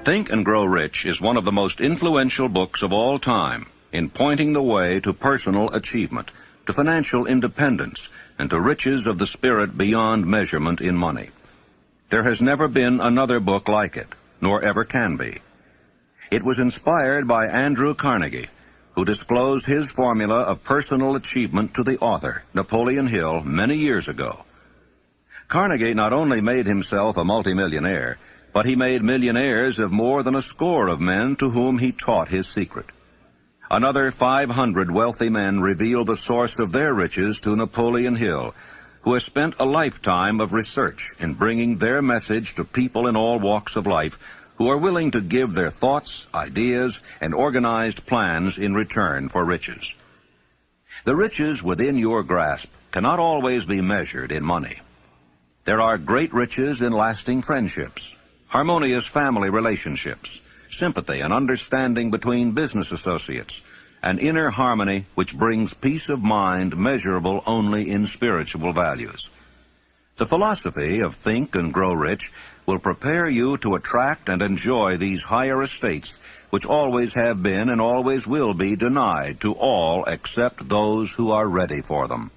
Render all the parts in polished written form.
Think and Grow Rich is one of the most influential books of all time in pointing the way to personal achievement, to financial independence, and to riches of the spirit beyond measurement in money. There has never been another book like it, nor ever can be. It was inspired by Andrew Carnegie, who disclosed his formula of personal achievement to the author, Napoleon Hill, many years ago. Carnegie not only made himself a multimillionaire, but he made millionaires of more than a score of men to whom he taught his secret. Another 500 wealthy men revealed the source of their riches to Napoleon Hill, who has spent a lifetime of research in bringing their message to people in all walks of life who are willing to give their thoughts, ideas, and organized plans in return for riches. The riches within your grasp cannot always be measured in money. There are great riches in lasting friendships, harmonious family relationships, sympathy and understanding between business associates, an inner harmony which brings peace of mind measurable only in spiritual values. The philosophy of Think and Grow Rich will prepare you to attract and enjoy these higher estates which always have been and always will be denied to all except those who are ready for them.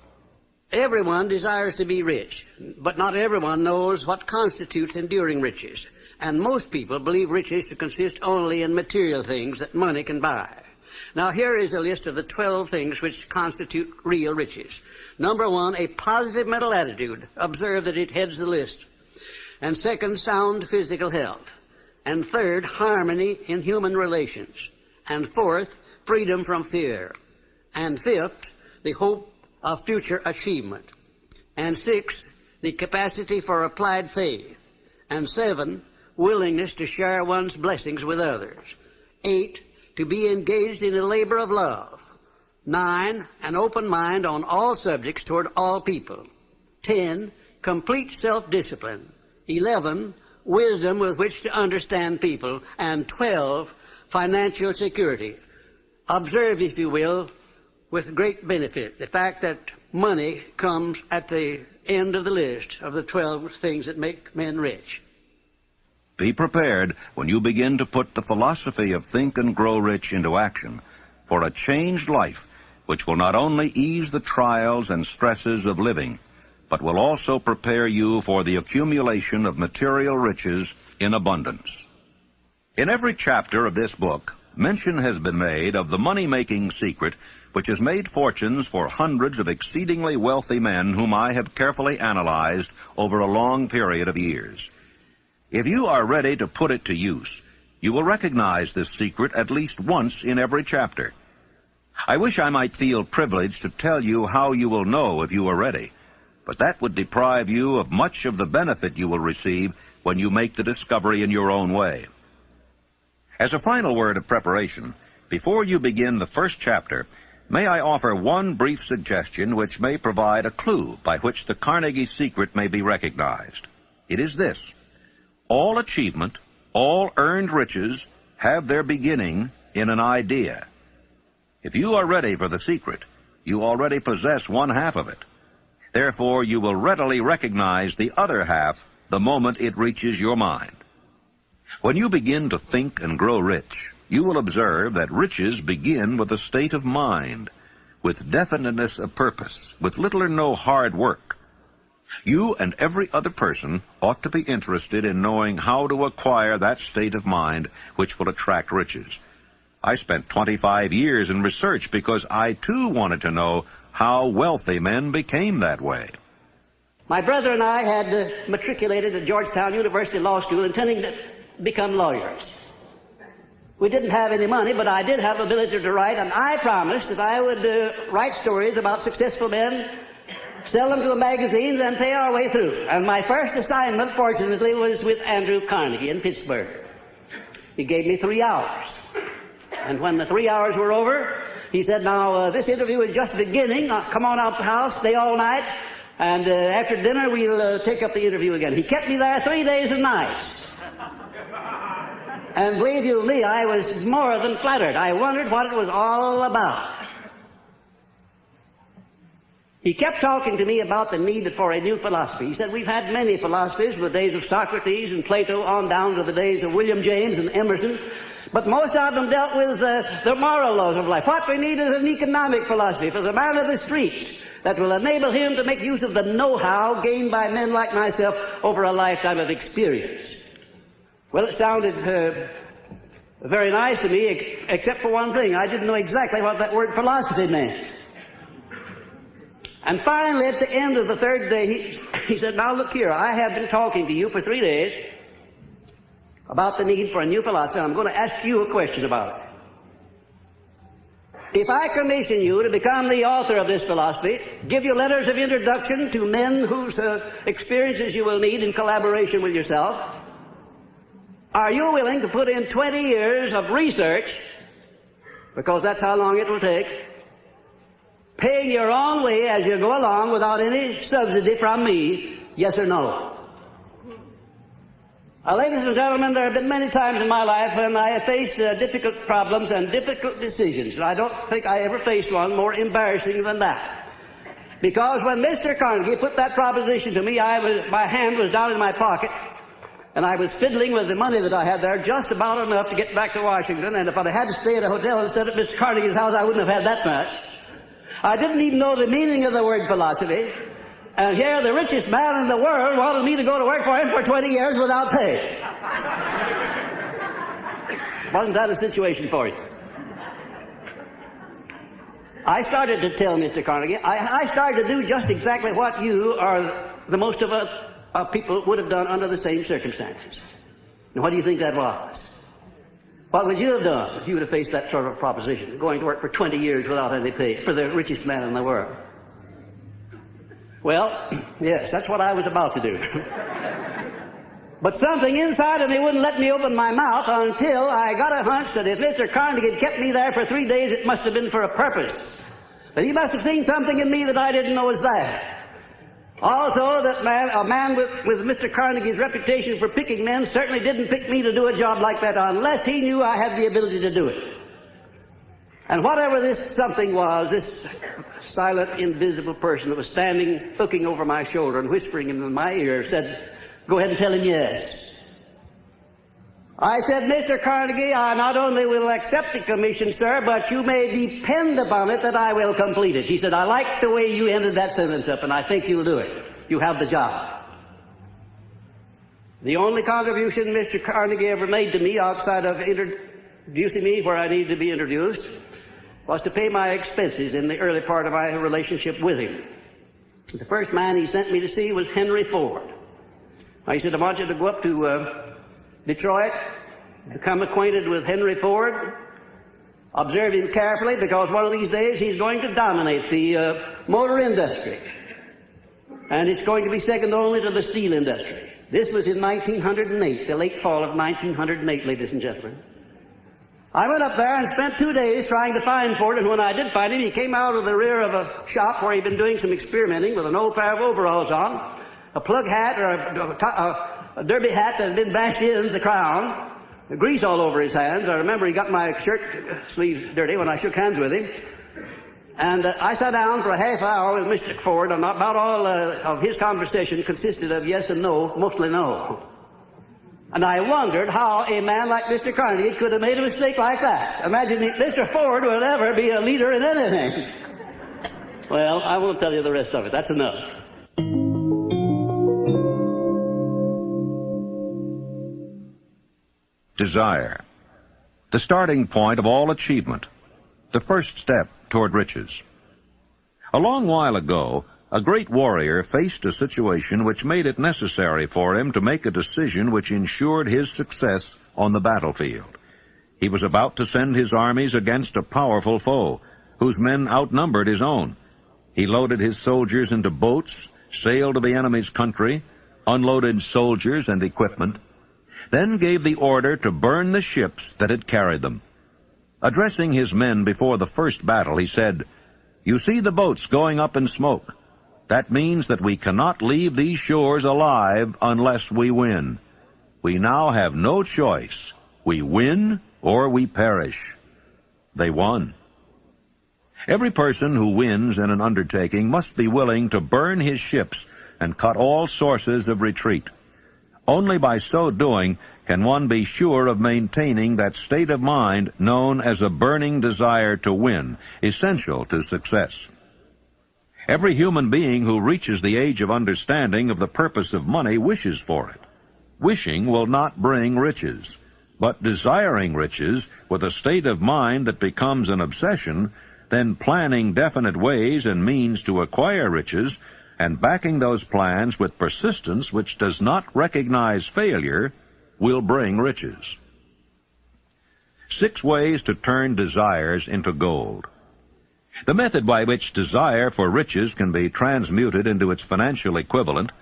Everyone desires to be rich, but not everyone knows what constitutes enduring riches. And most people believe riches to consist only in material things that money can buy. Now here is a list of the 12 things which constitute real riches. Number 1, a positive mental attitude. Observe that it heads the list. And second, sound physical health. And third, harmony in human relations. And fourth, freedom from fear. And fifth, the hope of future achievement. And sixth, the capacity for applied faith. And 7, willingness to share one's blessings with others. 8, to be engaged in a labor of love. 9, an open mind on all subjects toward all people. 10, complete self-discipline. 11, wisdom with which to understand people. And 12, financial security. Observe, if you will, with great benefit, the fact that money comes at the end of the list of the 12 things that make men rich. Be prepared when you begin to put the philosophy of Think and Grow Rich into action for a changed life which will not only ease the trials and stresses of living, but will also prepare you for the accumulation of material riches in abundance. In every chapter of this book, mention has been made of the money-making secret which has made fortunes for hundreds of exceedingly wealthy men whom I have carefully analyzed over a long period of years. If you are ready to put it to use, you will recognize this secret at least once in every chapter. I wish I might feel privileged to tell you how you will know if you are ready, but that would deprive you of much of the benefit you will receive when you make the discovery in your own way. As a final word of preparation, before you begin the first chapter, may I offer one brief suggestion which may provide a clue by which the Carnegie secret may be recognized. It is this: all achievement, all earned riches have their beginning in an idea. If you are ready for the secret, you already possess one half of it. Therefore, you will readily recognize the other half the moment it reaches your mind. When you begin to think and grow rich, you will observe that riches begin with a state of mind, with definiteness of purpose, with little or no hard work. You and every other person ought to be interested in knowing how to acquire that state of mind which will attract riches. I spent 25 years in research because I too wanted to know how wealthy men became that way. My brother and I had matriculated at Georgetown University Law School intending to become lawyers. We didn't have any money, but I did have ability to write, and I promised that I would write stories about successful men, sell them to the magazines, and pay our way through. And my first assignment, fortunately, was with Andrew Carnegie in Pittsburgh. He gave me 3 hours. And when the 3 hours were over, he said, now, this interview is just beginning. Come on out to the house, stay all night, and after dinner we'll take up the interview again. He kept me there 3 days and nights. And believe you me, I was more than flattered. I wondered what it was all about. He kept talking to me about the need for a new philosophy. He said, we've had many philosophies from the days of Socrates and Plato on down to the days of William James and Emerson, but most of them dealt with the moral laws of life. What we need is an economic philosophy for the man of the streets that will enable him to make use of the know-how gained by men like myself over a lifetime of experience. Well, it sounded very nice to me, except for one thing. I didn't know exactly what that word philosophy meant. And finally, at the end of the third day, he said, now look here, I have been talking to you for 3 days about the need for a new philosophy, and I'm going to ask you a question about it. If I commission you to become the author of this philosophy, give you letters of introduction to men whose experiences you will need in collaboration with yourself, are you willing to put in 20 years of research, because that's how long it will take, paying your own way as you go along without any subsidy from me, yes or no? Ladies and gentlemen, there have been many times in my life when I have faced difficult problems and difficult decisions, and I don't think I ever faced one more embarrassing than that. Because when Mr. Carnegie put that proposition to me, my hand was down in my pocket, and I was fiddling with the money that I had there just about enough to get back to Washington, and if I had to stay at a hotel instead of Mr. Carnegie's house, I wouldn't have had that much. I didn't even know the meaning of the word philosophy. And here the richest man in the world wanted me to go to work for him for 20 years without pay. Wasn't that a situation for you? I started to tell Mr. Carnegie, I started to do just exactly what you or the most of us people would have done under the same circumstances. And what do you think that was? What would you have done if you would have faced that sort of proposition, going to work for 20 years without any pay for the richest man in the world? Well, yes, that's what I was about to do. But something inside of me wouldn't let me open my mouth until I got a hunch that if Mr. Carnegie had kept me there for 3 days, it must have been for a purpose. That he must have seen something in me that I didn't know was there. Also, that a man with Mr. Carnegie's reputation for picking men certainly didn't pick me to do a job like that unless he knew I had the ability to do it. And whatever this something was, this silent, invisible person that was standing, looking over my shoulder and whispering in my ear, said, go ahead and tell him yes. I said, Mr. Carnegie, I not only will accept the commission, sir, but you may depend upon it that I will complete it. He said, I like the way you ended that sentence up, and I think you'll do it. You have the job. The only contribution Mr. Carnegie ever made to me outside of introducing me where I needed to be introduced was to pay my expenses in the early part of my relationship with him. The first man he sent me to see was Henry Ford. He said, I want you to go up to Detroit, become acquainted with Henry Ford, observe him carefully, because one of these days he's going to dominate the motor industry. And it's going to be second only to the steel industry. This was in 1908, the late fall of 1908, ladies and gentlemen. I went up there and spent 2 days trying to find Ford, and when I did find him, he came out of the rear of a shop where he'd been doing some experimenting with an old pair of overalls on, a plug hat or a derby hat that had been bashed in the crown, grease all over his hands. I remember he got my shirt sleeves dirty when I shook hands with him. And I sat down for a half hour with Mr. Ford, and about all of his conversation consisted of yes and no, mostly no. And I wondered how a man like Mr. Carnegie could have made a mistake like that. Imagine if Mr. Ford would ever be a leader in anything. Well, I won't tell you the rest of it. That's enough. Desire. The starting point of all achievement. The first step toward riches. A long while ago, a great warrior faced a situation which made it necessary for him to make a decision which ensured his success on the battlefield. He was about to send his armies against a powerful foe, whose men outnumbered his own. He loaded his soldiers into boats, sailed to the enemy's country, unloaded soldiers and equipment, then gave the order to burn the ships that had carried them. Addressing his men before the first battle, he said, "You see the boats going up in smoke. That means that we cannot leave these shores alive unless we win. We now have no choice. We win or we perish." They won. Every person who wins in an undertaking must be willing to burn his ships and cut all sources of retreat. Only by so doing can one be sure of maintaining that state of mind known as a burning desire to win, essential to success. Every human being who reaches the age of understanding of the purpose of money wishes for it. Wishing will not bring riches, but desiring riches with a state of mind that becomes an obsession, then planning definite ways and means to acquire riches, and backing those plans with persistence which does not recognize failure, will bring riches. 6 ways to turn desires into gold. The method by which desire for riches can be transmuted into its financial equivalent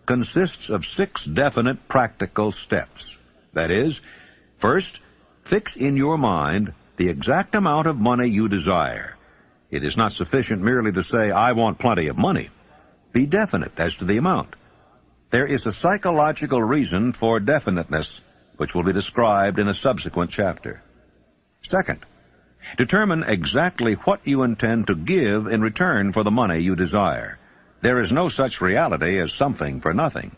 consists of 6 definite practical steps. That is, first, fix in your mind the exact amount of money you desire. It is not sufficient merely to say, "I want plenty of money." Be definite as to the amount. There is a psychological reason for definiteness, which will be described in a subsequent chapter. Second, determine exactly what you intend to give in return for the money you desire. There is no such reality as something for nothing.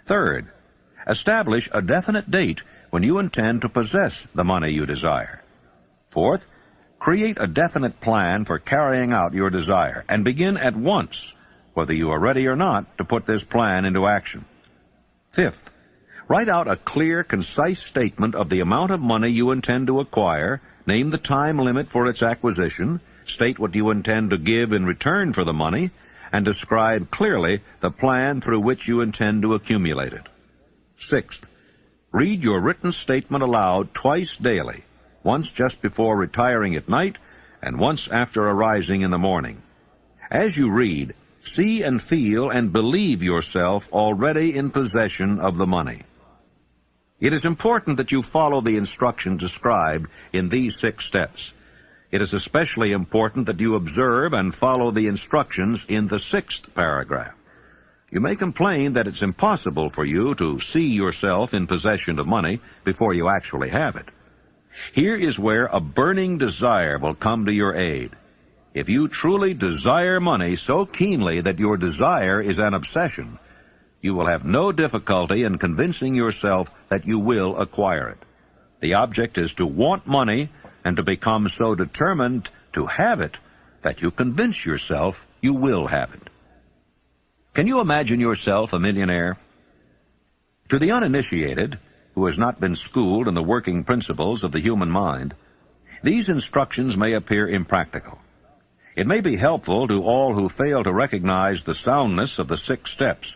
Third, establish a definite date when you intend to possess the money you desire. Fourth, create a definite plan for carrying out your desire, and begin at once, whether you are ready or not, to put this plan into action. Fifth, write out a clear, concise statement of the amount of money you intend to acquire, name the time limit for its acquisition, state what you intend to give in return for the money, and describe clearly the plan through which you intend to accumulate it. Sixth, read your written statement aloud twice daily, once just before retiring at night and once after arising in the morning. As you read, see and feel and believe yourself already in possession of the money. It is important that you follow the instructions described in these 6 steps. It is especially important that you observe and follow the instructions in the 6th paragraph. You may complain that it's impossible for you to see yourself in possession of money before you actually have it. Here is where a burning desire will come to your aid. If you truly desire money so keenly that your desire is an obsession, you will have no difficulty in convincing yourself that you will acquire it. The object is to want money and to become so determined to have it that you convince yourself you will have it. Can you imagine yourself a millionaire? To the uninitiated, who has not been schooled in the working principles of the human mind, these instructions may appear impractical. It may be helpful to all who fail to recognize the soundness of the 6 steps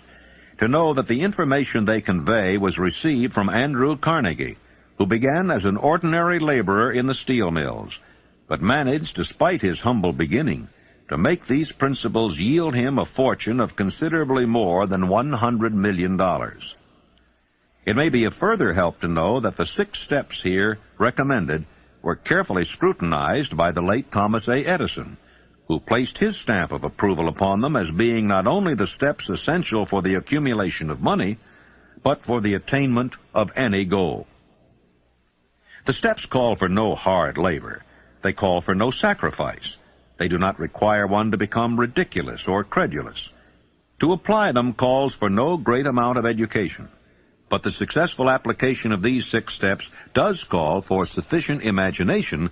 to know that the information they convey was received from Andrew Carnegie, who began as an ordinary laborer in the steel mills, but managed, despite his humble beginning, to make these principles yield him a fortune of considerably more than $100 million. It may be a further help to know that the 6 steps here recommended were carefully scrutinized by the late Thomas A. Edison, who placed his stamp of approval upon them as being not only the steps essential for the accumulation of money, but for the attainment of any goal. The steps call for no hard labor. They call for no sacrifice. They do not require one to become ridiculous or credulous. To apply them calls for no great amount of education. But the successful application of these 6 steps does call for sufficient imagination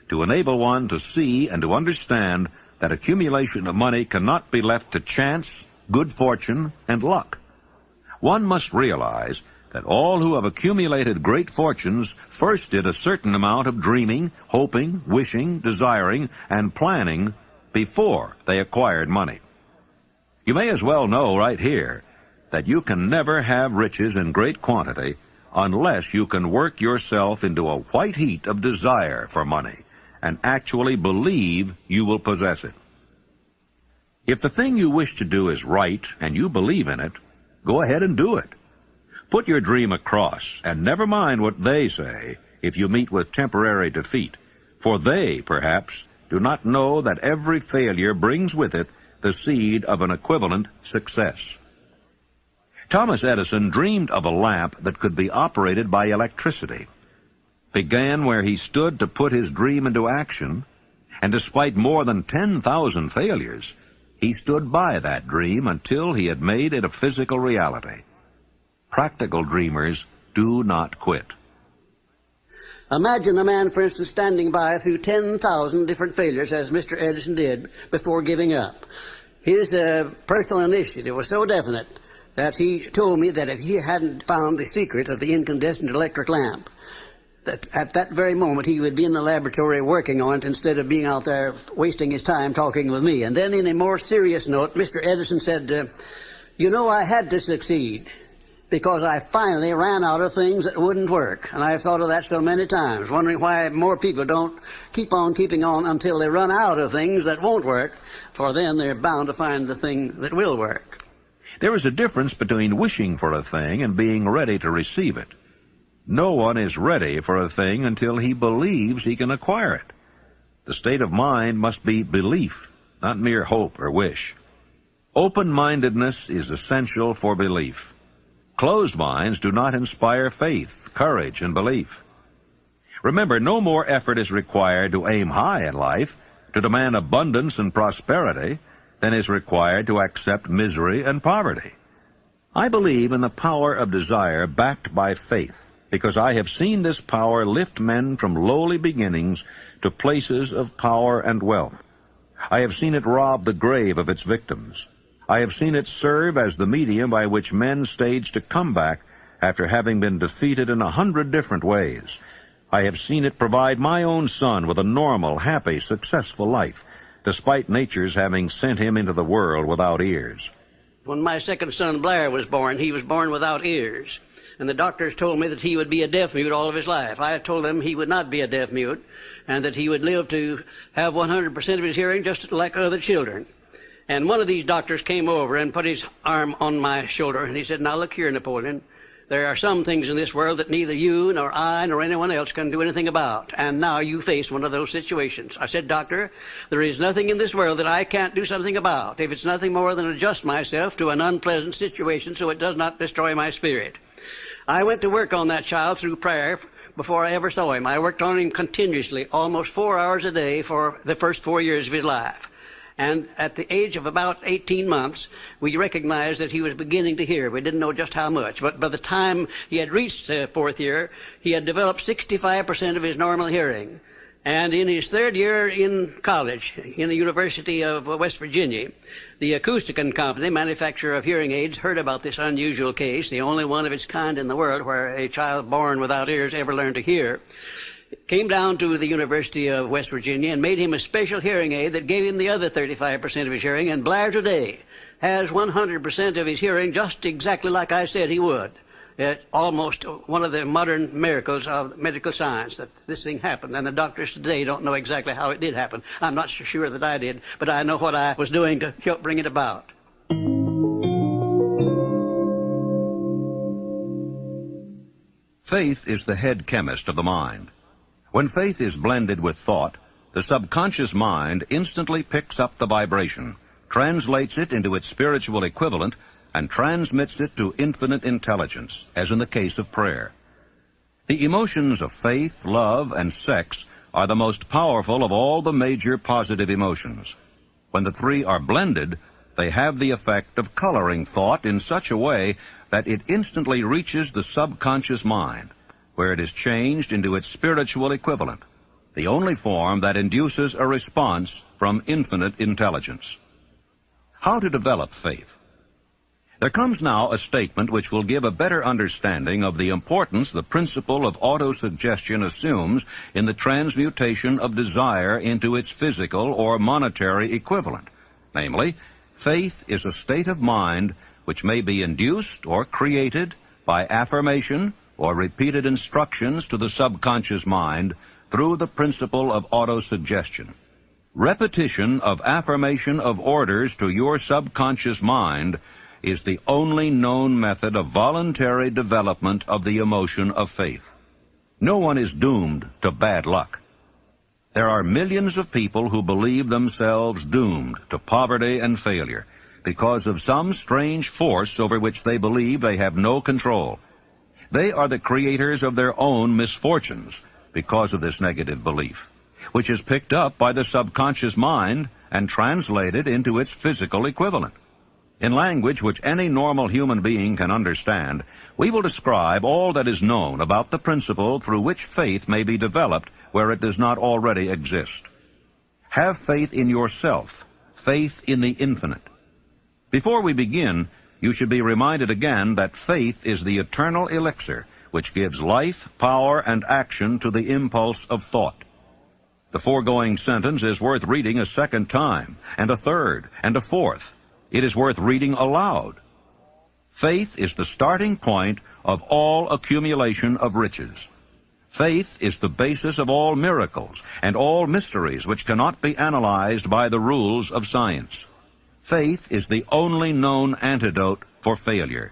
to enable one to see and to understand that accumulation of money cannot be left to chance, good fortune, and luck. One must realize that all who have accumulated great fortunes first did a certain amount of dreaming, hoping, wishing, desiring, and planning before they acquired money. You may as well know right here that you can never have riches in great quantity unless you can work yourself into a white heat of desire for money and actually believe you will possess it. If the thing you wish to do is right and you believe in it, go ahead and do it. Put your dream across, and never mind what they say if you meet with temporary defeat, for they, perhaps, do not know that every failure brings with it the seed of an equivalent success. Thomas Edison dreamed of a lamp that could be operated by electricity, began where he stood to put his dream into action, And despite more than 10,000 failures, he stood by that dream until he had made it a physical reality. Practical dreamers do not quit. Imagine a man, for instance, standing by through 10,000 different failures, as Mr. Edison did, before giving up. His personal initiative was so definite that he told me that if he hadn't found the secret of the incandescent electric lamp, that at that very moment he would be in the laboratory working on it instead of being out there wasting his time talking with me. And then in a more serious note, Mr. Edison said, you know, I had to succeed because I finally ran out of things that wouldn't work. And I've thought of that so many times, wondering why more people don't keep on keeping on until they run out of things that won't work, for then they're bound to find the thing that will work. There is a difference between wishing for a thing and being ready to receive it. No one is ready for a thing until he believes he can acquire it. The state of mind must be belief, not mere hope or wish. Open-mindedness is essential for belief. Closed minds do not inspire faith, courage, and belief. Remember, no more effort is required to aim high in life, to demand abundance and prosperity, than is required to accept misery and poverty. I believe in the power of desire backed by faith, because I have seen this power lift men from lowly beginnings to places of power and wealth. I have seen it rob the grave of its victims. I have seen it serve as the medium by which men stage to come back after having been defeated in 100 different ways. I have seen it provide my own son with a normal, happy, successful life, despite nature's having sent him into the world without ears. When my second son, Blair, was born, he was born without ears. And the doctors told me that he would be a deaf-mute all of his life. I told them he would not be a deaf-mute, and that he would live to have 100% of his hearing just like other children. And one of these doctors came over and put his arm on my shoulder, and he said, now look here, Napoleon, there are some things in this world that neither you nor I nor anyone else can do anything about, and now you face one of those situations. I said, Doctor, there is nothing in this world that I can't do something about, if it's nothing more than adjust myself to an unpleasant situation so it does not destroy my spirit. I went to work on that child through prayer before I ever saw him. I worked on him continuously, almost 4 hours a day for the first 4 years of his life. And at the age of about 18 months, we recognized that he was beginning to hear. We didn't know just how much. But by the time he had reached the 4th year, he had developed 65% of his normal hearing. And in his 3rd year in college, in the University of West Virginia, the Acousticon Company, manufacturer of hearing aids, heard about this unusual case, the only one of its kind in the world where a child born without ears ever learned to hear. Came down to the University of West Virginia and made him a special hearing aid that gave him the other 35% of his hearing, and Blair today has 100% of his hearing just exactly like I said he would. It's almost one of the modern miracles of medical science that this thing happened, and the doctors today don't know exactly how it did happen. I'm not so sure that I did, but I know what I was doing to help bring it about. Faith is the head chemist of the mind. When faith is blended with thought, the subconscious mind instantly picks up the vibration, translates it into its spiritual equivalent, and transmits it to infinite intelligence, as in the case of prayer. The emotions of faith, love, and sex are the most powerful of all the major positive emotions. When the three are blended, they have the effect of coloring thought in such a way that it instantly reaches the subconscious mind, where it is changed into its spiritual equivalent, the only form that induces a response from infinite intelligence. How to develop faith? There comes now a statement which will give a better understanding of the importance the principle of autosuggestion assumes in the transmutation of desire into its physical or monetary equivalent. Namely, faith is a state of mind which may be induced or created by affirmation or repeated instructions to the subconscious mind through the principle of autosuggestion. Repetition of affirmation of orders to your subconscious mind is the only known method of voluntary development of the emotion of faith. No one is doomed to bad luck. There are millions of people who believe themselves doomed to poverty and failure because of some strange force over which they believe they have no control. They are the creators of their own misfortunes because of this negative belief. which is picked up by the subconscious mind and translated into its physical equivalent. In language which any normal human being can understand, we will describe all that is known about the principle through which faith may be developed where it does not already exist. Have faith in yourself, faith in the infinite. Before we begin, you should be reminded again that faith is the eternal elixir which gives life, power, and action to the impulse of thought. The foregoing sentence is worth reading a second time, and a third, and a fourth. It is worth reading aloud. Faith is the starting point of all accumulation of riches. Faith is the basis of all miracles and all mysteries which cannot be analyzed by the rules of science. Faith is the only known antidote for failure.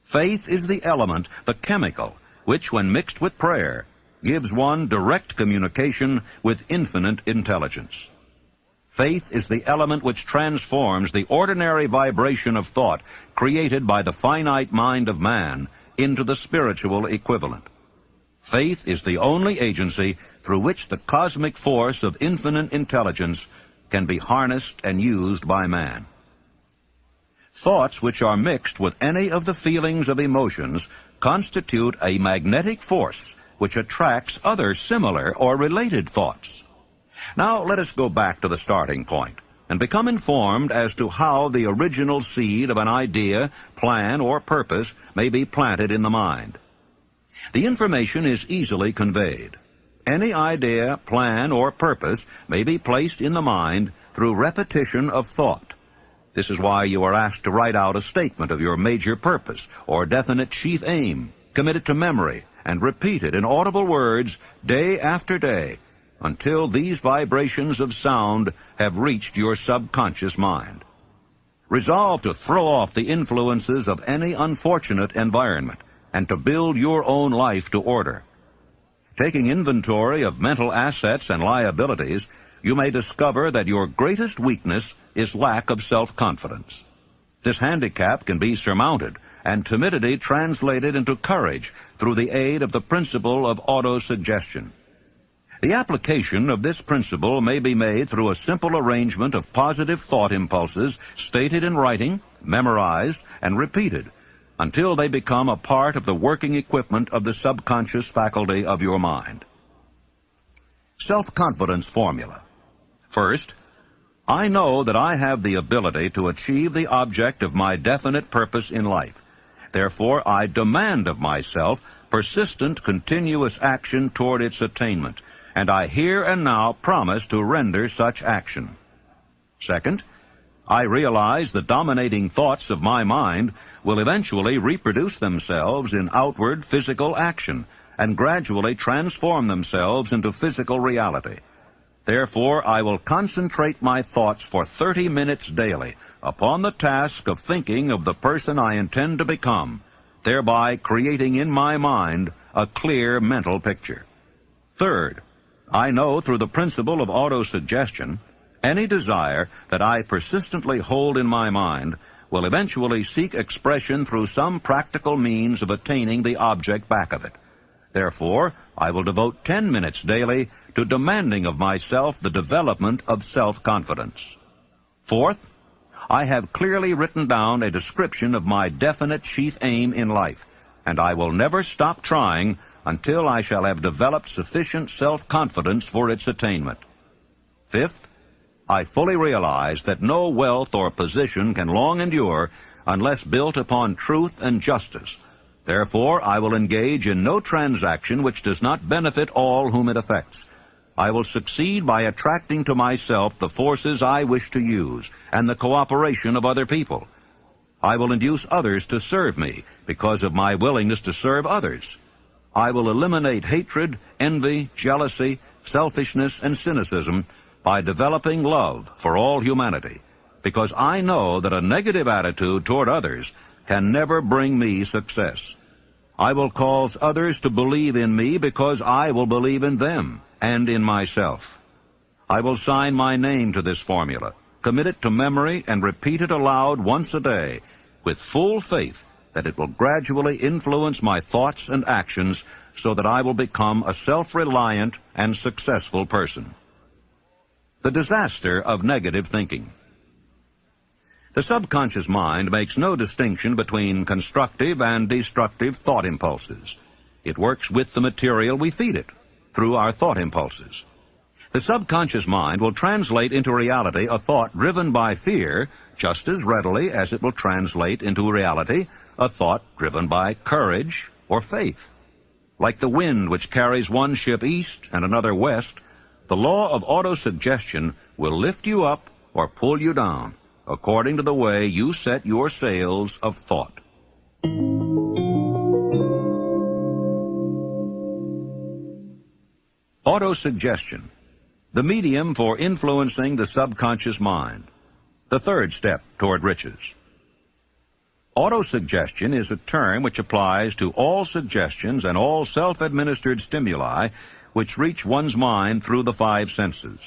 Faith is the element, the chemical, which, when mixed with prayer, gives one direct communication with infinite intelligence. Faith is the element which transforms the ordinary vibration of thought created by the finite mind of man into the spiritual equivalent. Faith is the only agency through which the cosmic force of infinite intelligence can be harnessed and used by man. Thoughts which are mixed with any of the feelings of emotions constitute a magnetic force which attracts other similar or related thoughts. Now let us go back to the starting point and become informed as to how the original seed of an idea, plan, or purpose may be planted in the mind. The information is easily conveyed. Any idea, plan, or purpose may be placed in the mind through repetition of thought. This is why you are asked to write out a statement of your major purpose or definite chief aim, commit it to memory, and repeat it in audible words day after day, until these vibrations of sound have reached your subconscious mind. Resolve to throw off the influences of any unfortunate environment and to build your own life to order. Taking inventory of mental assets and liabilities, you may discover that your greatest weakness is lack of self-confidence. This handicap can be surmounted and timidity translated into courage through the aid of the principle of autosuggestion. The application of this principle may be made through a simple arrangement of positive thought impulses stated in writing, memorized, and repeated until they become a part of the working equipment of the subconscious faculty of your mind. Self-confidence formula. First, I know that I have the ability to achieve the object of my definite purpose in life. Therefore, I demand of myself persistent, continuous action toward its attainment, and I here and now promise to render such action. Second, I realize the dominating thoughts of my mind will eventually reproduce themselves in outward physical action and gradually transform themselves into physical reality. Therefore, I will concentrate my thoughts for 30 minutes daily upon the task of thinking of the person I intend to become, thereby creating in my mind a clear mental picture. Third, I know through the principle of autosuggestion, any desire that I persistently hold in my mind will eventually seek expression through some practical means of attaining the object back of it. Therefore, I will devote 10 minutes daily to demanding of myself the development of self-confidence. Fourth, I have clearly written down a description of my definite chief aim in life, and I will never stop trying until I shall have developed sufficient self-confidence for its attainment. Fifth, I fully realize that no wealth or position can long endure unless built upon truth and justice. Therefore, I will engage in no transaction which does not benefit all whom it affects. I will succeed by attracting to myself the forces I wish to use and the cooperation of other people. I will induce others to serve me because of my willingness to serve others. I will eliminate hatred, envy, jealousy, selfishness, and cynicism by developing love for all humanity, because I know that a negative attitude toward others can never bring me success. I will cause others to believe in me because I will believe in them and in myself. I will sign my name to this formula, commit it to memory, and repeat it aloud once a day, with full faith that it will gradually influence my thoughts and actions so that I will become a self-reliant and successful person. The disaster of negative thinking. The subconscious mind makes no distinction between constructive and destructive thought impulses. It works with the material we feed it, through our thought impulses. The subconscious mind will translate into reality a thought driven by fear just as readily as it will translate into reality a thought driven by courage or faith. Like the wind which carries one ship east and another west, the law of autosuggestion will lift you up or pull you down according to the way you set your sails of thought. Autosuggestion, the medium for influencing the subconscious mind, the third step toward riches. Autosuggestion is a term which applies to all suggestions and all self-administered stimuli which reach one's mind through the five senses.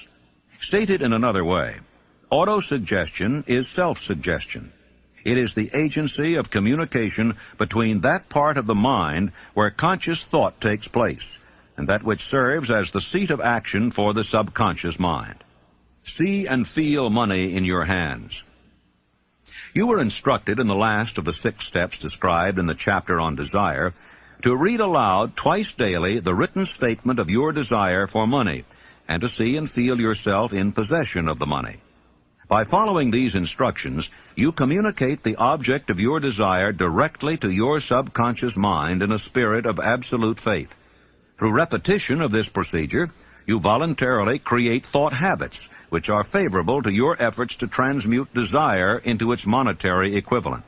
Stated in another way, autosuggestion is self-suggestion. It is the agency of communication between that part of the mind where conscious thought takes place, and that which serves as the seat of action for the subconscious mind. See and feel money in your hands. You were instructed in the last of the 6 steps described in the chapter on desire to read aloud twice daily the written statement of your desire for money, and to see and feel yourself in possession of the money. By following these instructions, you communicate the object of your desire directly to your subconscious mind in a spirit of absolute faith. Through repetition of this procedure, you voluntarily create thought habits which are favorable to your efforts to transmute desire into its monetary equivalent.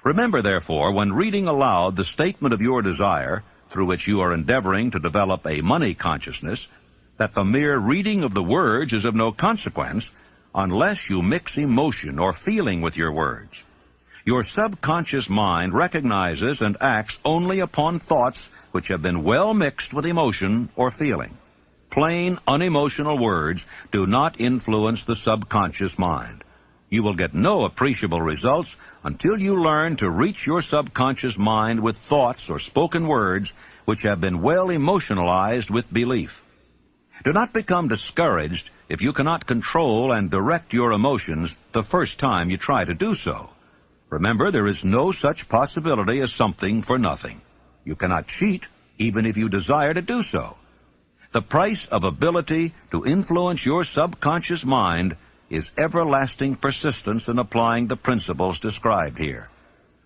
Remember, therefore, when reading aloud the statement of your desire, through which you are endeavoring to develop a money consciousness, that the mere reading of the words is of no consequence unless you mix emotion or feeling with your words. Your subconscious mind recognizes and acts only upon thoughts which have been well mixed with emotion or feeling. Plain, unemotional words do not influence the subconscious mind. You will get no appreciable results until you learn to reach your subconscious mind with thoughts or spoken words which have been well emotionalized with belief. Do not become discouraged if you cannot control and direct your emotions the first time you try to do so. Remember, there is no such possibility as something for nothing. You cannot cheat even if you desire to do so. The price of ability to influence your subconscious mind is everlasting persistence in applying the principles described here.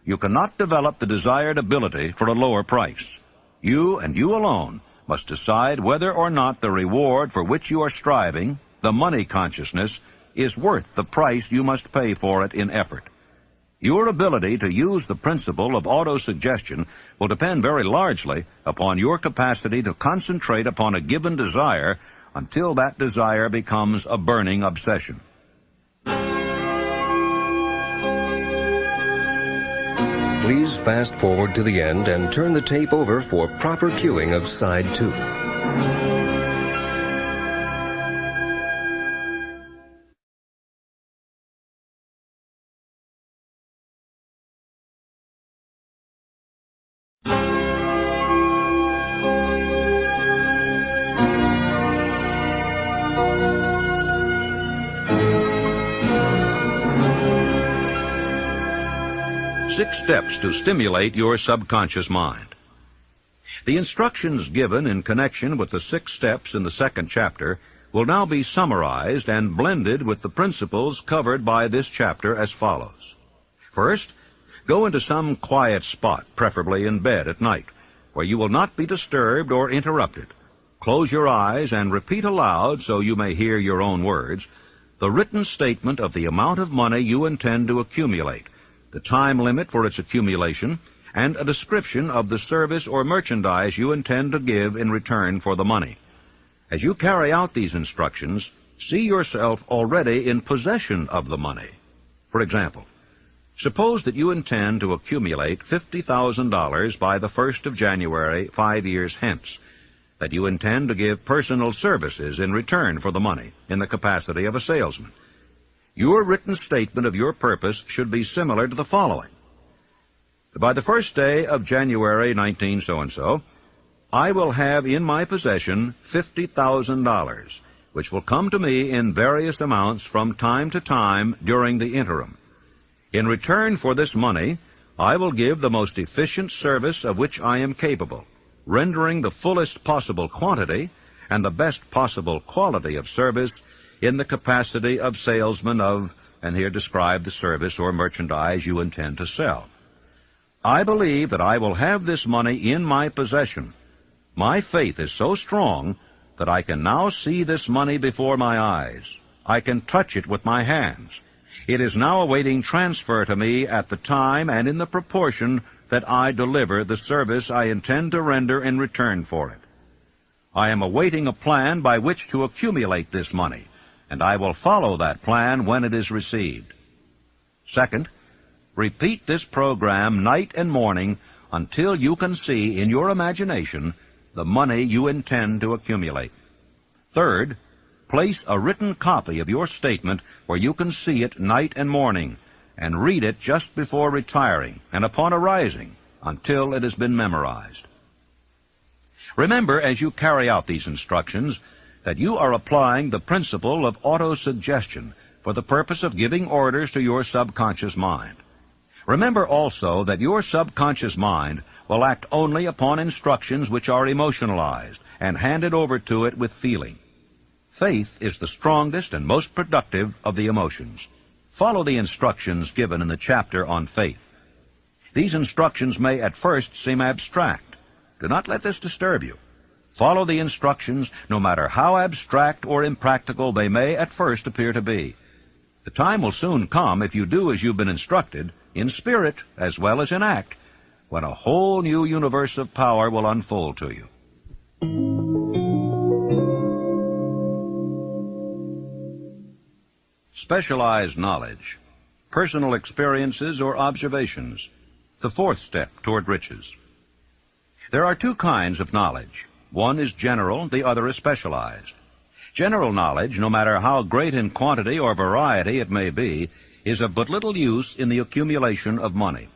You cannot develop the desired ability for a lower price. You and you alone must decide whether or not the reward for which you are striving, the money consciousness, is worth the price you must pay for it in effort. Your ability to use the principle of autosuggestion will depend very largely upon your capacity to concentrate upon a given desire until that desire becomes a burning obsession. Please fast forward to the end and turn the tape over for proper cueing of side 2. 6 steps to stimulate your subconscious mind. The instructions given in connection with the 6 steps in the 2nd chapter will now be summarized and blended with the principles covered by this chapter as follows. First, go into some quiet spot, preferably in bed at night, where you will not be disturbed or interrupted. Close your eyes and repeat aloud, so you may hear your own words, the written statement of the amount of money you intend to accumulate, the time limit for its accumulation, and a description of the service or merchandise you intend to give in return for the money. As you carry out these instructions, see yourself already in possession of the money. For example, suppose that you intend to accumulate $50,000 by the 1st of January 5 years hence, that you intend to give personal services in return for the money in the capacity of a salesman. Your written statement of your purpose should be similar to the following. By the 1st day of January 19 so-and-so, I will have in my possession $50,000, which will come to me in various amounts from time to time during the interim. In return for this money, I will give the most efficient service of which I am capable, rendering the fullest possible quantity and the best possible quality of service in the capacity of salesman of, and here describe the service or merchandise you intend to sell. I believe that I will have this money in my possession. My faith is so strong that I can now see this money before my eyes. I can touch it with my hands. It is now awaiting transfer to me at the time and in the proportion that I deliver the service I intend to render in return for it. I am awaiting a plan by which to accumulate this money, and I will follow that plan when it is received. Second, repeat this program night and morning until you can see in your imagination the money you intend to accumulate. Third, place a written copy of your statement where you can see it night and morning, and read it just before retiring and upon arising until it has been memorized. Remember, as you carry out these instructions, that you are applying the principle of autosuggestion for the purpose of giving orders to your subconscious mind. Remember also that your subconscious mind will act only upon instructions which are emotionalized and handed over to it with feeling. Faith is the strongest and most productive of the emotions. Follow the instructions given in the chapter on faith. These instructions may at first seem abstract. Do not let this disturb you. Follow the instructions, no matter how abstract or impractical they may at first appear to be. The time will soon come, if you do as you've been instructed, in spirit as well as in act, when a whole new universe of power will unfold to you. Specialized knowledge, personal experiences or observations, the fourth step toward riches. There are two kinds of knowledge. One is general, the other is specialized. General knowledge, no matter how great in quantity or variety it may be, is of but little use in the accumulation of money.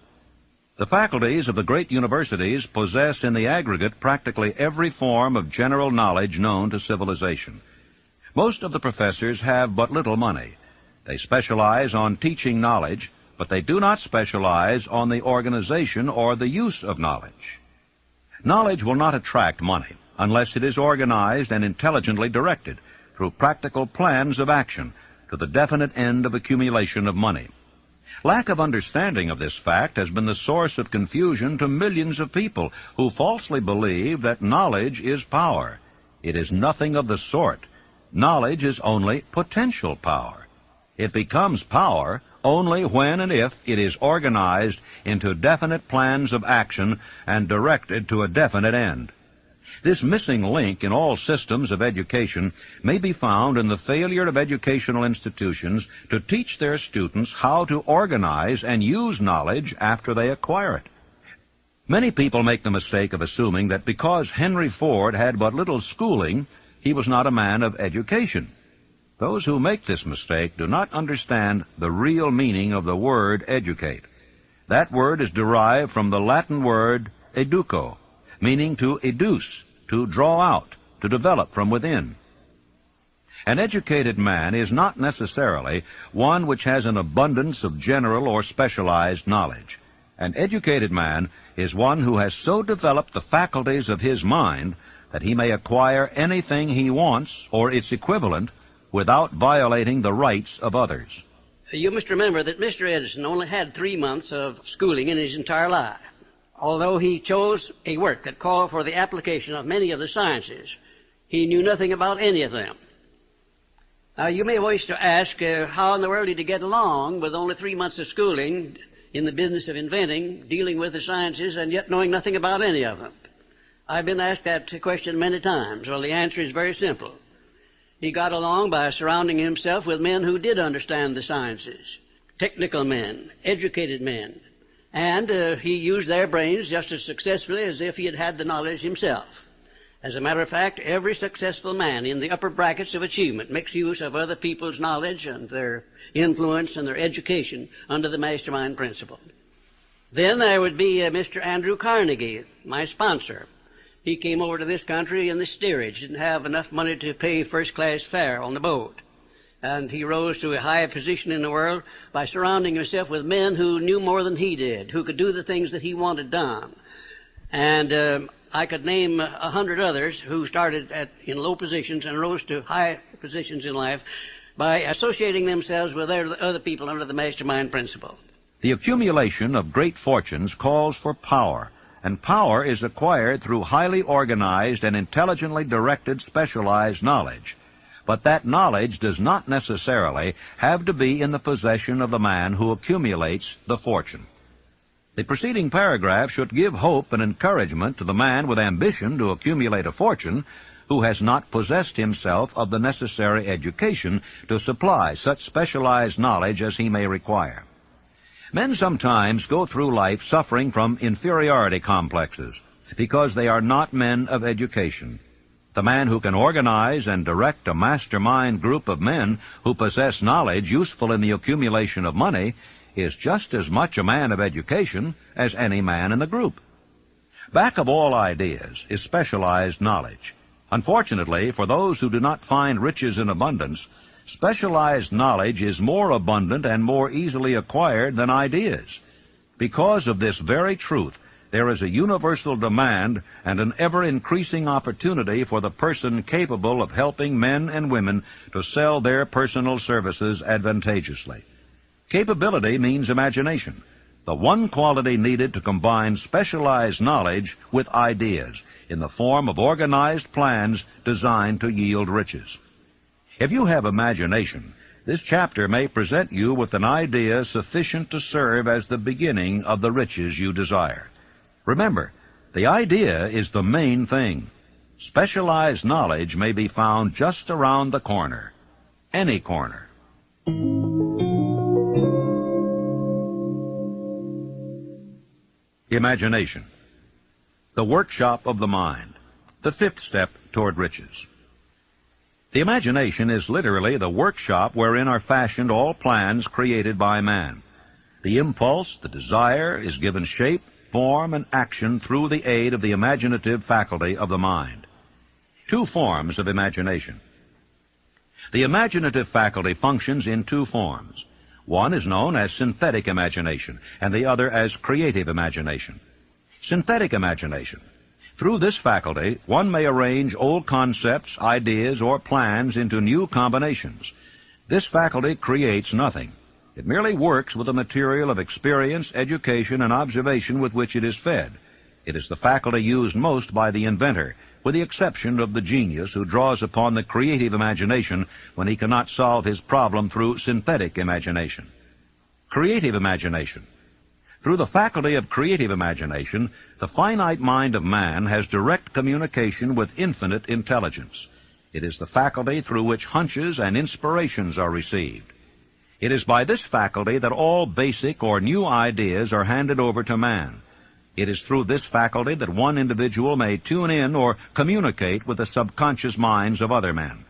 The faculties of the great universities possess in the aggregate practically every form of general knowledge known to civilization. Most of the professors have but little money. They specialize on teaching knowledge, but they do not specialize on the organization or the use of knowledge. Knowledge will not attract money unless it is organized and intelligently directed through practical plans of action to the definite end of accumulation of money. Lack of understanding of this fact has been the source of confusion to millions of people who falsely believe that knowledge is power. It is nothing of the sort. Knowledge is only potential power. It becomes power only when and if it is organized into definite plans of action and directed to a definite end. This missing link in all systems of education may be found in the failure of educational institutions to teach their students how to organize and use knowledge after they acquire it. Many people make the mistake of assuming that because Henry Ford had but little schooling, he was not a man of education. Those who make this mistake do not understand the real meaning of the word educate. That word is derived from the Latin word educo, meaning to educe, to draw out, to develop from within. An educated man is not necessarily one which has an abundance of general or specialized knowledge. An educated man is one who has so developed the faculties of his mind that he may acquire anything he wants or its equivalent without violating the rights of others. You must remember that Mr. Edison only had 3 months of schooling in his entire life. Although he chose a work that called for the application of many of the sciences, he knew nothing about any of them. Now, you may wish to ask, how in the world did he get along with only 3 months of schooling in the business of inventing, dealing with the sciences, and yet knowing nothing about any of them? I've been asked that question many times. Well, the answer is very simple. He got along by surrounding himself with men who did understand the sciences, technical men, educated men, and he used their brains just as successfully as if he had had the knowledge himself. As a matter of fact, every successful man in the upper brackets of achievement makes use of other people's knowledge and their influence and their education under the mastermind principle. Then there would be Mr. Andrew Carnegie, my sponsor. He came over to this country in the steerage, didn't have enough money to pay first-class fare on the boat. And he rose to a high position in the world by surrounding himself with men who knew more than he did, who could do the things that he wanted done. And I could name 100 others who started in low positions and rose to high positions in life by associating themselves with other people under the mastermind principle. The accumulation of great fortunes calls for power, and power is acquired through highly organized and intelligently directed specialized knowledge. But that knowledge does not necessarily have to be in the possession of the man who accumulates the fortune. The preceding paragraph should give hope and encouragement to the man with ambition to accumulate a fortune who has not possessed himself of the necessary education to supply such specialized knowledge as he may require. Men sometimes go through life suffering from inferiority complexes because they are not men of education. The man who can organize and direct a mastermind group of men who possess knowledge useful in the accumulation of money is just as much a man of education as any man in the group. Back of all ideas is specialized knowledge. Unfortunately, for those who do not find riches in abundance, specialized knowledge is more abundant and more easily acquired than ideas. Because of this very truth, there is a universal demand and an ever-increasing opportunity for the person capable of helping men and women to sell their personal services advantageously. Capability means imagination, the one quality needed to combine specialized knowledge with ideas in the form of organized plans designed to yield riches. If you have imagination, this chapter may present you with an idea sufficient to serve as the beginning of the riches you desire. Remember, the idea is the main thing. Specialized knowledge may be found just around the corner. Any corner. Imagination. The workshop of the mind. The fifth step toward riches. The imagination is literally the workshop wherein are fashioned all plans created by man. The impulse, the desire, is given shape, form, and action through the aid of the imaginative faculty of the mind. Two forms of imagination. The imaginative faculty functions in two forms. One is known as synthetic imagination, and the other as creative imagination. Synthetic imagination. Through this faculty, one may arrange old concepts, ideas, or plans into new combinations. This faculty creates nothing. It merely works with the material of experience, education, and observation with which it is fed. It is the faculty used most by the inventor, with the exception of the genius who draws upon the creative imagination when he cannot solve his problem through synthetic imagination. Creative imagination. Through the faculty of creative imagination, the finite mind of man has direct communication with infinite intelligence. It is the faculty through which hunches and inspirations are received. It is by this faculty that all basic or new ideas are handed over to man. It is through this faculty that one individual may tune in or communicate with the subconscious minds of other men.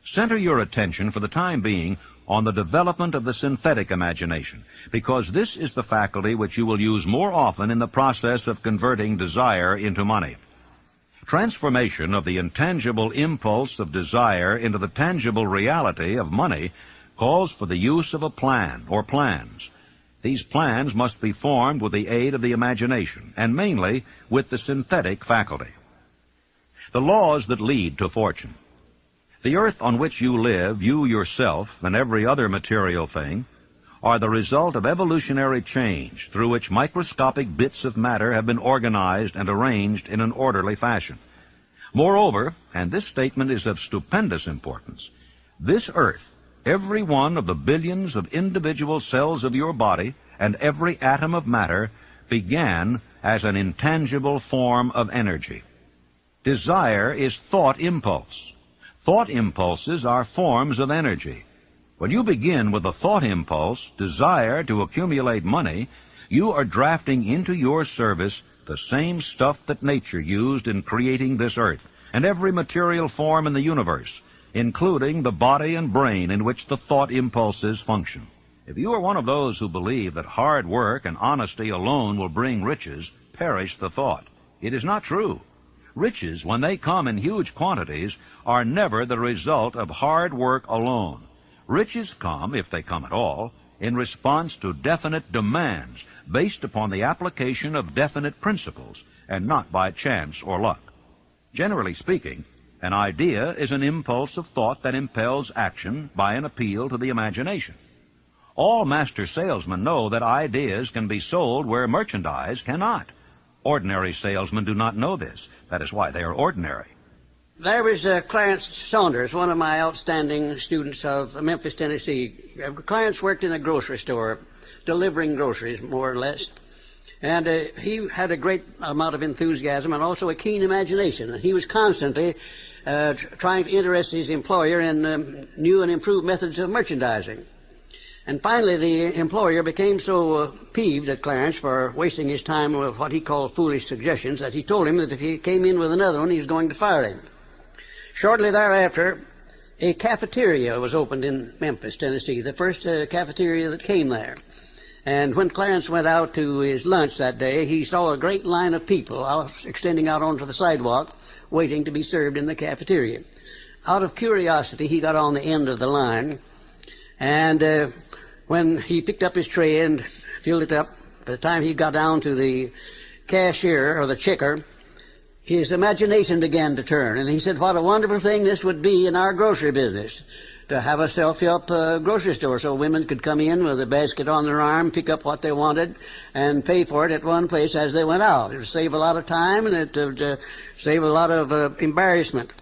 Center your attention for the time being on the development of the synthetic imagination, because this is the faculty which you will use more often in the process of converting desire into money. Transformation of the intangible impulse of desire into the tangible reality of money calls for the use of a plan or plans. These plans must be formed with the aid of the imagination, and mainly with the synthetic faculty. The laws that lead to fortune. The earth on which you live, you yourself, and every other material thing, are the result of evolutionary change through which microscopic bits of matter have been organized and arranged in an orderly fashion. Moreover, and this statement is of stupendous importance, this earth, every one of the billions of individual cells of your body and every atom of matter began as an intangible form of energy. Desire is thought impulse. Thought impulses are forms of energy. When you begin with a thought impulse, desire to accumulate money, you are drafting into your service the same stuff that nature used in creating this earth and every material form in the universe, including the body and brain in which the thought impulses function. If you are one of those who believe that hard work and honesty alone will bring riches, perish the thought. It is not true. Riches, when they come in huge quantities, are never the result of hard work alone. Riches come, if they come at all, in response to definite demands based upon the application of definite principles, and not by chance or luck. Generally speaking, an idea is an impulse of thought that impels action by an appeal to the imagination. All master salesmen know that ideas can be sold where merchandise cannot. Ordinary salesmen do not know this. That is why they are ordinary. There was Clarence Saunders, one of my outstanding students of Memphis, Tennessee. Clarence worked in a grocery store, delivering groceries, more or less. And he had a great amount of enthusiasm and also a keen imagination. He was constantly trying to interest his employer in new and improved methods of merchandising. And finally, the employer became so peeved at Clarence for wasting his time with what he called foolish suggestions that he told him that if he came in with another one, he was going to fire him. Shortly thereafter, a cafeteria was opened in Memphis, Tennessee, the first cafeteria that came there. And when Clarence went out to his lunch that day, he saw a great line of people extending out onto the sidewalk, waiting to be served in the cafeteria. Out of curiosity, he got on the end of the line, and when he picked up his tray and filled it up, by the time he got down to the cashier or the checker, his imagination began to turn, and he said, what a wonderful thing this would be in our grocery business, to have a self-help grocery store so women could come in with a basket on their arm, pick up what they wanted, and pay for it at one place as they went out. It would save a lot of time, and it would save a lot of embarrassment.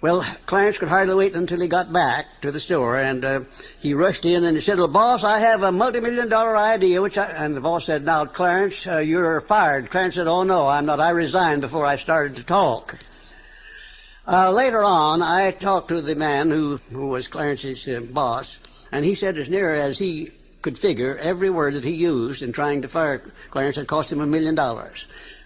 Well, Clarence could hardly wait until he got back to the store, and he rushed in and he said, well, boss, I have a multi-million-dollar idea, and the boss said, now, Clarence, you're fired. Clarence said, oh, no, I'm not. I resigned before I started to talk. Later on, I talked to the man who was Clarence's boss, and he said as near as he could figure, every word that he used in trying to fire Clarence had cost him $1 million.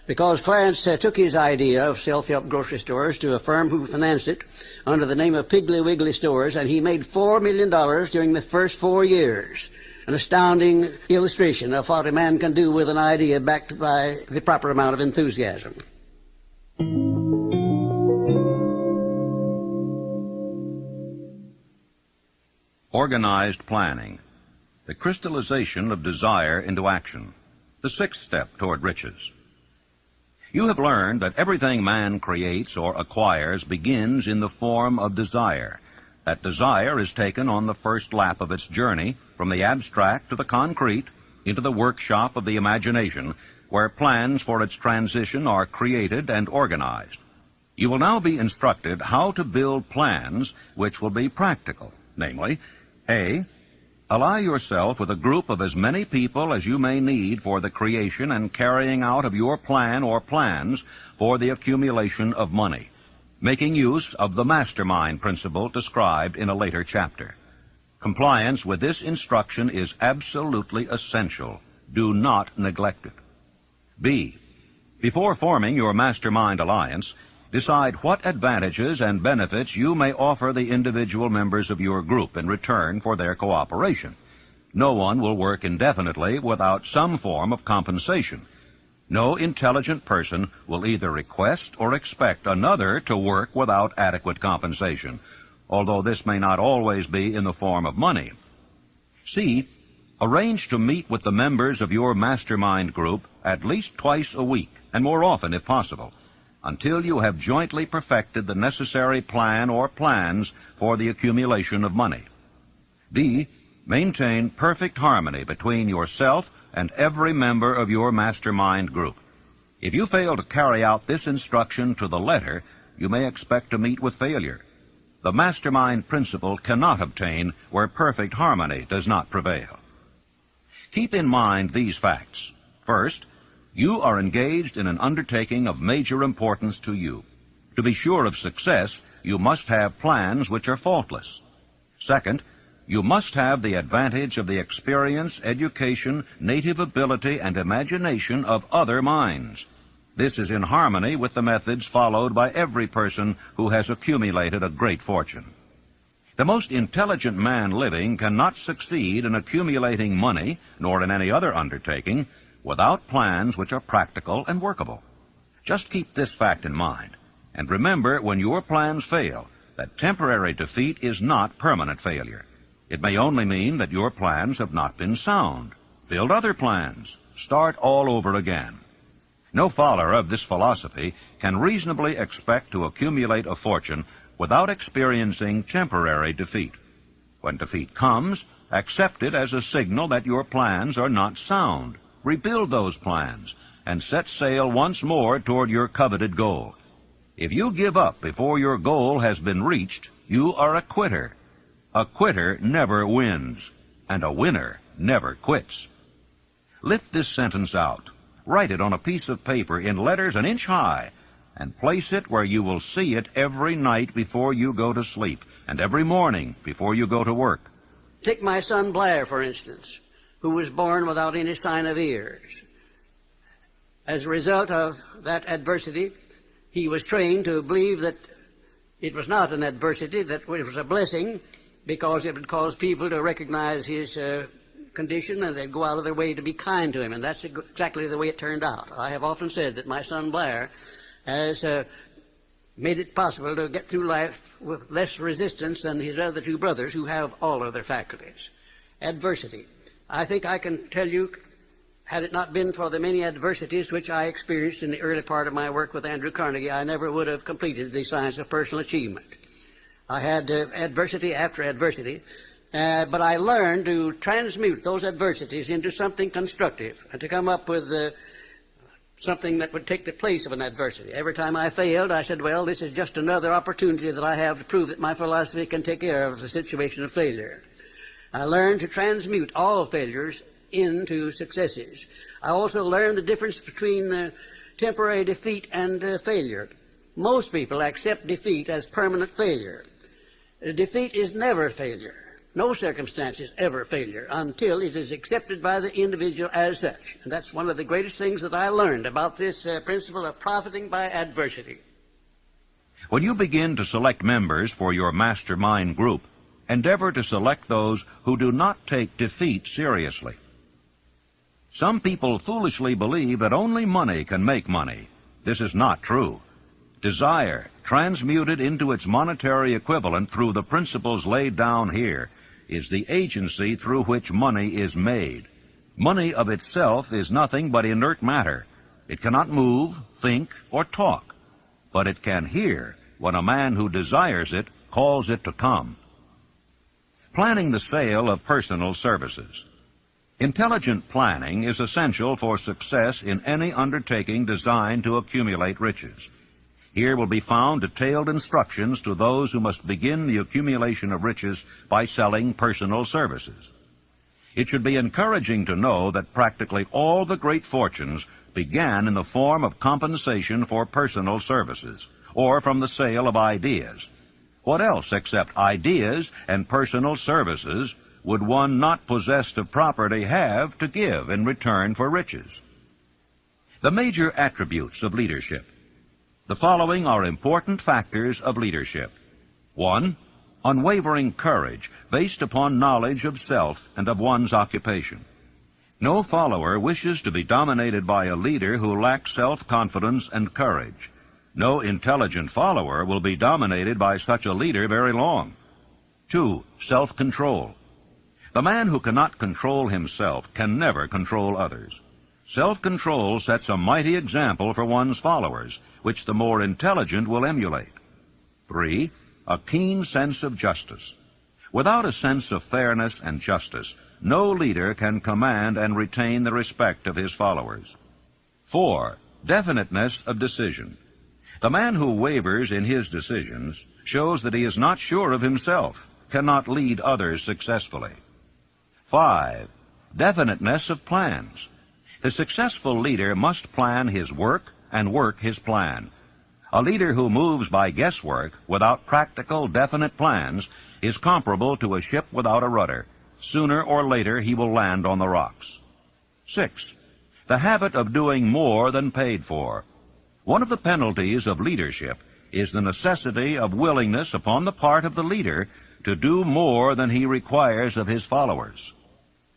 Because Clarence took his idea of self-help grocery stores to a firm who financed it under the name of Piggly Wiggly Stores, and he made $4 million during the first 4 years. An astounding illustration of what a man can do with an idea backed by the proper amount of enthusiasm. Organized planning, the crystallization of desire into action, the sixth step toward riches. You have learned that everything man creates or acquires begins in the form of desire. That desire is taken on the first lap of its journey from the abstract to the concrete into the workshop of the imagination, where plans for its transition are created and organized. You will now be instructed how to build plans which will be practical, namely, A, ally yourself with a group of as many people as you may need for the creation and carrying out of your plan or plans for the accumulation of money, making use of the mastermind principle described in a later chapter. Compliance with this instruction is absolutely essential. Do not neglect it. B, before forming your mastermind alliance, decide what advantages and benefits you may offer the individual members of your group in return for their cooperation. No one will work indefinitely without some form of compensation. No intelligent person will either request or expect another to work without adequate compensation, although this may not always be in the form of money. C, arrange to meet with the members of your mastermind group at least twice a week, and more often if possible, until you have jointly perfected the necessary plan or plans for the accumulation of money. D, maintain perfect harmony between yourself and every member of your mastermind group. If you fail to carry out this instruction to the letter, you may expect to meet with failure. The mastermind principle cannot obtain where perfect harmony does not prevail. Keep in mind these facts. First, you are engaged in an undertaking of major importance to you. To be sure of success, you must have plans which are faultless. Second, you must have the advantage of the experience, education, native ability, and imagination of other minds. This is in harmony with the methods followed by every person who has accumulated a great fortune. The most intelligent man living cannot succeed in accumulating money, nor in any other undertaking, without plans which are practical and workable. Just keep this fact in mind, and remember when your plans fail that temporary defeat is not permanent failure. It may only mean that your plans have not been sound. Build other plans. Start all over again. No follower of this philosophy can reasonably expect to accumulate a fortune without experiencing temporary defeat. When defeat comes, accept it as a signal that your plans are not sound. Rebuild those plans and set sail once more toward your coveted goal. If you give up before your goal has been reached, you are a quitter. A quitter never wins, and a winner never quits. Lift this sentence out. Write it on a piece of paper in letters an inch high, and place it where you will see it every night before you go to sleep, and every morning before you go to work. Take my son Blair, for instance, who was born without any sign of ears. As a result of that adversity, he was trained to believe that it was not an adversity, that it was a blessing, because it would cause people to recognize his condition, and they'd go out of their way to be kind to him, and that's exactly the way it turned out. I have often said that my son Blair has made it possible to get through life with less resistance than his other two brothers, who have all of their faculties. Adversity. I think I can tell you, had it not been for the many adversities which I experienced in the early part of my work with Andrew Carnegie, I never would have completed the science of personal achievement. I had adversity after adversity, but I learned to transmute those adversities into something constructive and to come up with something that would take the place of an adversity. Every time I failed, I said, well, this is just another opportunity that I have to prove that my philosophy can take care of the situation of failure. I learned to transmute all failures into successes. I also learned the difference between temporary defeat and failure. Most people accept defeat as permanent failure. Defeat is never failure. No circumstance is ever failure until it is accepted by the individual as such. And that's one of the greatest things that I learned about this principle of profiting by adversity. When you begin to select members for your mastermind group, endeavor to select those who do not take defeat seriously. Some people foolishly believe that only money can make money. This is not true. Desire, transmuted into its monetary equivalent through the principles laid down here, is the agency through which money is made. Money of itself is nothing but inert matter. It cannot move, think, or talk, but it can hear when a man who desires it calls it to come. Planning the sale of personal services. Intelligent planning is essential for success in any undertaking designed to accumulate riches. Here will be found detailed instructions to those who must begin the accumulation of riches by selling personal services. It should be encouraging to know that practically all the great fortunes began in the form of compensation for personal services, or from the sale of ideas. What else except ideas and personal services would one not possessed of property have to give in return for riches? The major attributes of leadership. The following are important factors of leadership. 1. Unwavering courage based upon knowledge of self and of one's occupation. No follower wishes to be dominated by a leader who lacks self-confidence and courage. No intelligent follower will be dominated by such a leader very long. 2. Self-control. The man who cannot control himself can never control others. Self-control sets a mighty example for one's followers, which the more intelligent will emulate. 3. A keen sense of justice. Without a sense of fairness and justice, no leader can command and retain the respect of his followers. 4. Definiteness of decision. The man who wavers in his decisions shows that he is not sure of himself, cannot lead others successfully. 5. Definiteness of plans. The successful leader must plan his work and work his plan. A leader who moves by guesswork without practical, definite plans is comparable to a ship without a rudder. Sooner or later he will land on the rocks. 6. The habit of doing more than paid for. One of the penalties of leadership is the necessity of willingness upon the part of the leader to do more than he requires of his followers.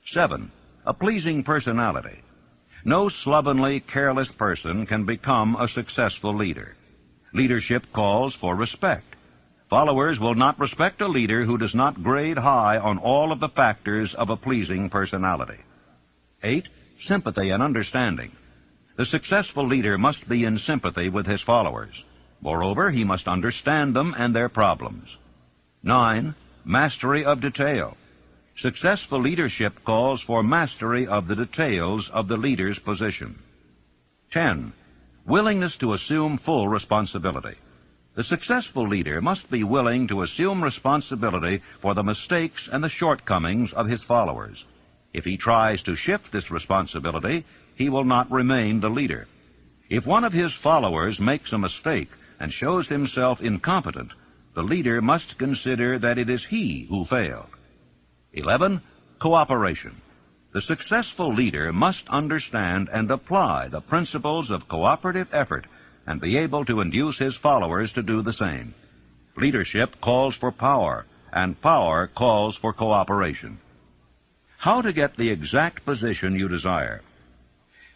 7. A pleasing personality. No slovenly, careless person can become a successful leader. Leadership calls for respect. Followers will not respect a leader who does not grade high on all of the factors of a pleasing personality. 8. Sympathy and understanding. The successful leader must be in sympathy with his followers. Moreover, he must understand them and their problems. 9. Mastery of detail. Successful leadership calls for mastery of the details of the leader's position. 10. Willingness to assume full responsibility. The successful leader must be willing to assume responsibility for the mistakes and the shortcomings of his followers. If he tries to shift this responsibility, he will not remain the leader. If one of his followers makes a mistake and shows himself incompetent, the leader must consider that it is he who failed. 11. Cooperation. The successful leader must understand and apply the principles of cooperative effort and be able to induce his followers to do the same. Leadership calls for power, and power calls for cooperation. How to get the exact position you desire.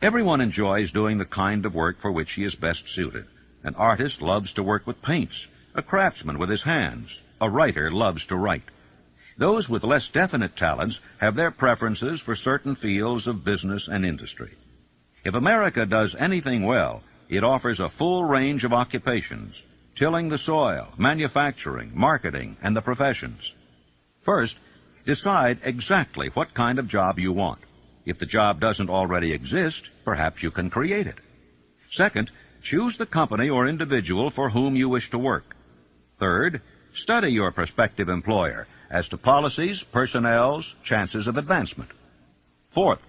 Everyone enjoys doing the kind of work for which he is best suited. An artist loves to work with paints, a craftsman with his hands, a writer loves to write. Those with less definite talents have their preferences for certain fields of business and industry. If America does anything well, it offers a full range of occupations: tilling the soil, manufacturing, marketing, and the professions. First, decide exactly what kind of job you want. If the job doesn't already exist, perhaps you can create it. Second, choose the company or individual for whom you wish to work. Third, study your prospective employer as to policies, personnels, chances of advancement. Fourth,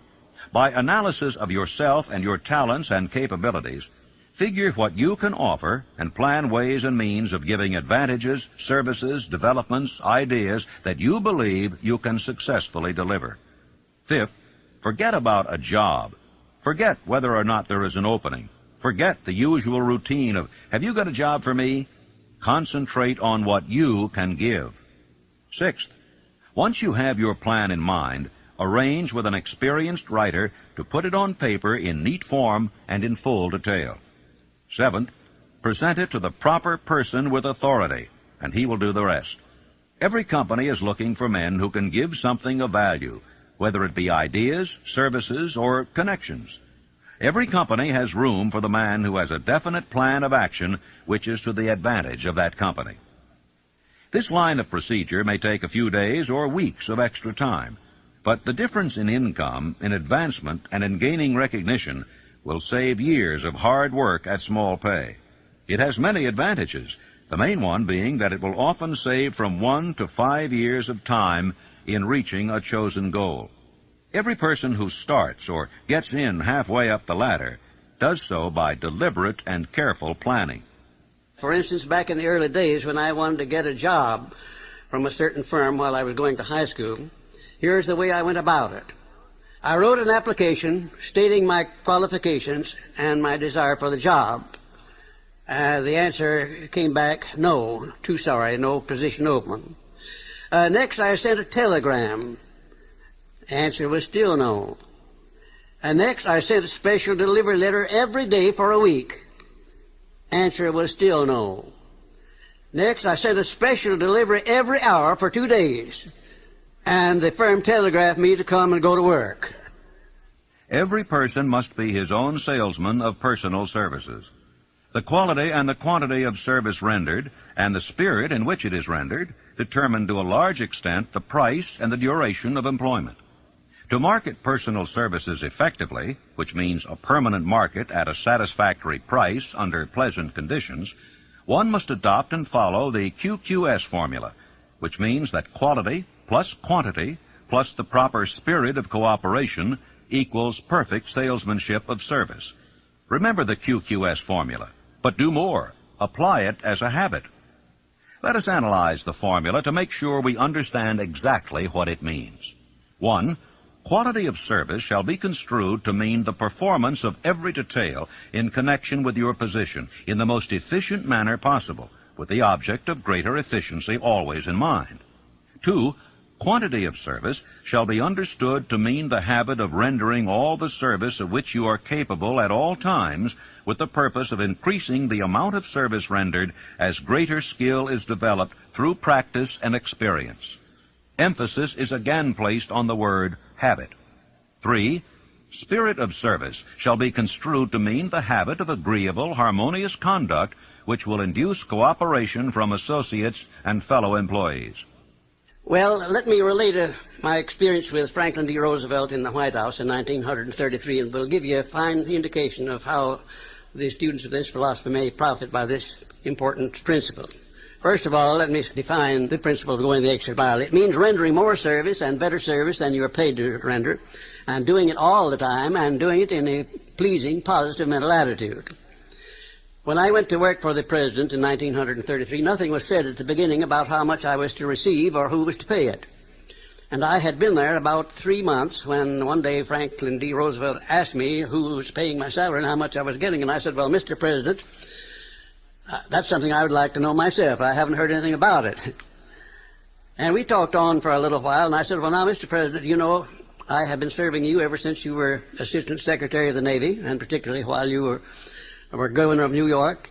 by analysis of yourself and your talents and capabilities, figure what you can offer and plan ways and means of giving advantages, services, developments, ideas that you believe you can successfully deliver. Fifth, forget about a job. Forget whether or not there is an opening. Forget the usual routine of, have you got a job for me? Concentrate on what you can give. Sixth, once you have your plan in mind, arrange with an experienced writer to put it on paper in neat form and in full detail. Seventh, present it to the proper person with authority, and he will do the rest. Every company is looking for men who can give something of value, whether it be ideas, services, or connections. Every company has room for the man who has a definite plan of action which is to the advantage of that company. This line of procedure may take a few days or weeks of extra time, but the difference in income, in advancement, and in gaining recognition will save years of hard work at small pay. It has many advantages, the main one being that it will often save from 1 to 5 years of time in reaching a chosen goal. Every person who starts or gets in halfway up the ladder does so by deliberate and careful planning. For instance, back in the early days when I wanted to get a job from a certain firm while I was going to high school, here's the way I went about it. I wrote an application stating my qualifications and my desire for the job. The answer came back, no, too sorry, no position open. Next, I sent a telegram. Answer was still no. Next, I sent a special delivery letter every day for a week. Answer was still no. Next, I sent a special delivery every hour for 2 days. And the firm telegraphed me to come and go to work. Every person must be his own salesman of personal services. The quality and the quantity of service rendered, and the spirit in which it is rendered, determine to a large extent the price and the duration of employment. To market personal services effectively, which means a permanent market at a satisfactory price under pleasant conditions, one must adopt and follow the QQS formula, which means that quality plus quantity plus the proper spirit of cooperation equals perfect salesmanship of service. Remember the QQS formula, but do more. Apply it as a habit. Let us analyze the formula to make sure we understand exactly what it means. 1. Quality of service shall be construed to mean the performance of every detail in connection with your position in the most efficient manner possible, with the object of greater efficiency always in mind. 2. Quantity of service shall be understood to mean the habit of rendering all the service of which you are capable at all times, with the purpose of increasing the amount of service rendered as greater skill is developed through practice and experience. Emphasis is again placed on the word habit. 3. Spirit of service shall be construed to mean the habit of agreeable, harmonious conduct which will induce cooperation from associates and fellow employees. Well, let me relate my experience with Franklin D. Roosevelt in the White House in 1933, and will give you a fine indication of how the students of this philosophy may profit by this important principle. First of all, let me define the principle of going the extra mile. It means rendering more service and better service than you are paid to render, and doing it all the time, and doing it in a pleasing, positive mental attitude. When I went to work for the President in 1933, nothing was said at the beginning about how much I was to receive or who was to pay it. And I had been there about 3 months when one day Franklin D. Roosevelt asked me who was paying my salary and how much I was getting. And I said, well, Mr. President, that's something I would like to know myself. I haven't heard anything about it. And we talked on for a little while, and I said, well, now, Mr. President, you know, I have been serving you ever since you were Assistant Secretary of the Navy, and particularly while you were Governor of New York.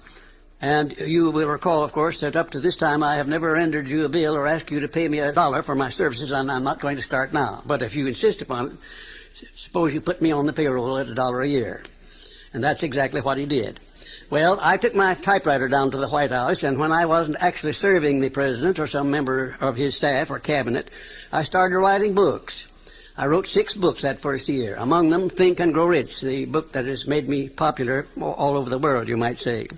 And you will recall, of course, that up to this time I have never rendered you a bill or asked you to pay me $1 for my services, and I'm not going to start now. But if you insist upon it, suppose you put me on the payroll at $1 a year. And that's exactly what he did. Well, I took my typewriter down to the White House, and when I wasn't actually serving the President or some member of his staff or cabinet, I started writing books. I wrote 6 books that first year, among them Think and Grow Rich, the book that has made me popular all over the world, you might say.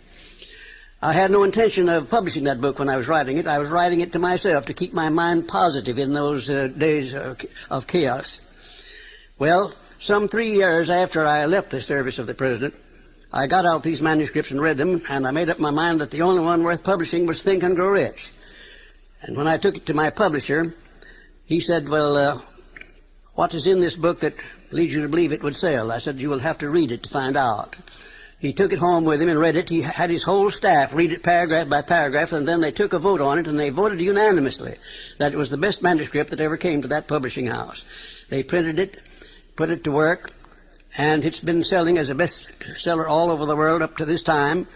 I had no intention of publishing that book when I was writing it. I was writing it to myself to keep my mind positive in those days of chaos. Well, some 3 years after I left the service of the President, I got out these manuscripts and read them, and I made up my mind that the only one worth publishing was Think and Grow Rich. And when I took it to my publisher, he said, well, what is in this book that leads you to believe it would sell? I said, you will have to read it to find out. He took it home with him and read it. He had his whole staff read it paragraph by paragraph, and then they took a vote on it, and they voted unanimously that it was the best manuscript that ever came to that publishing house. They printed it, put it to work, and it's been selling as a bestseller all over the world up to this time.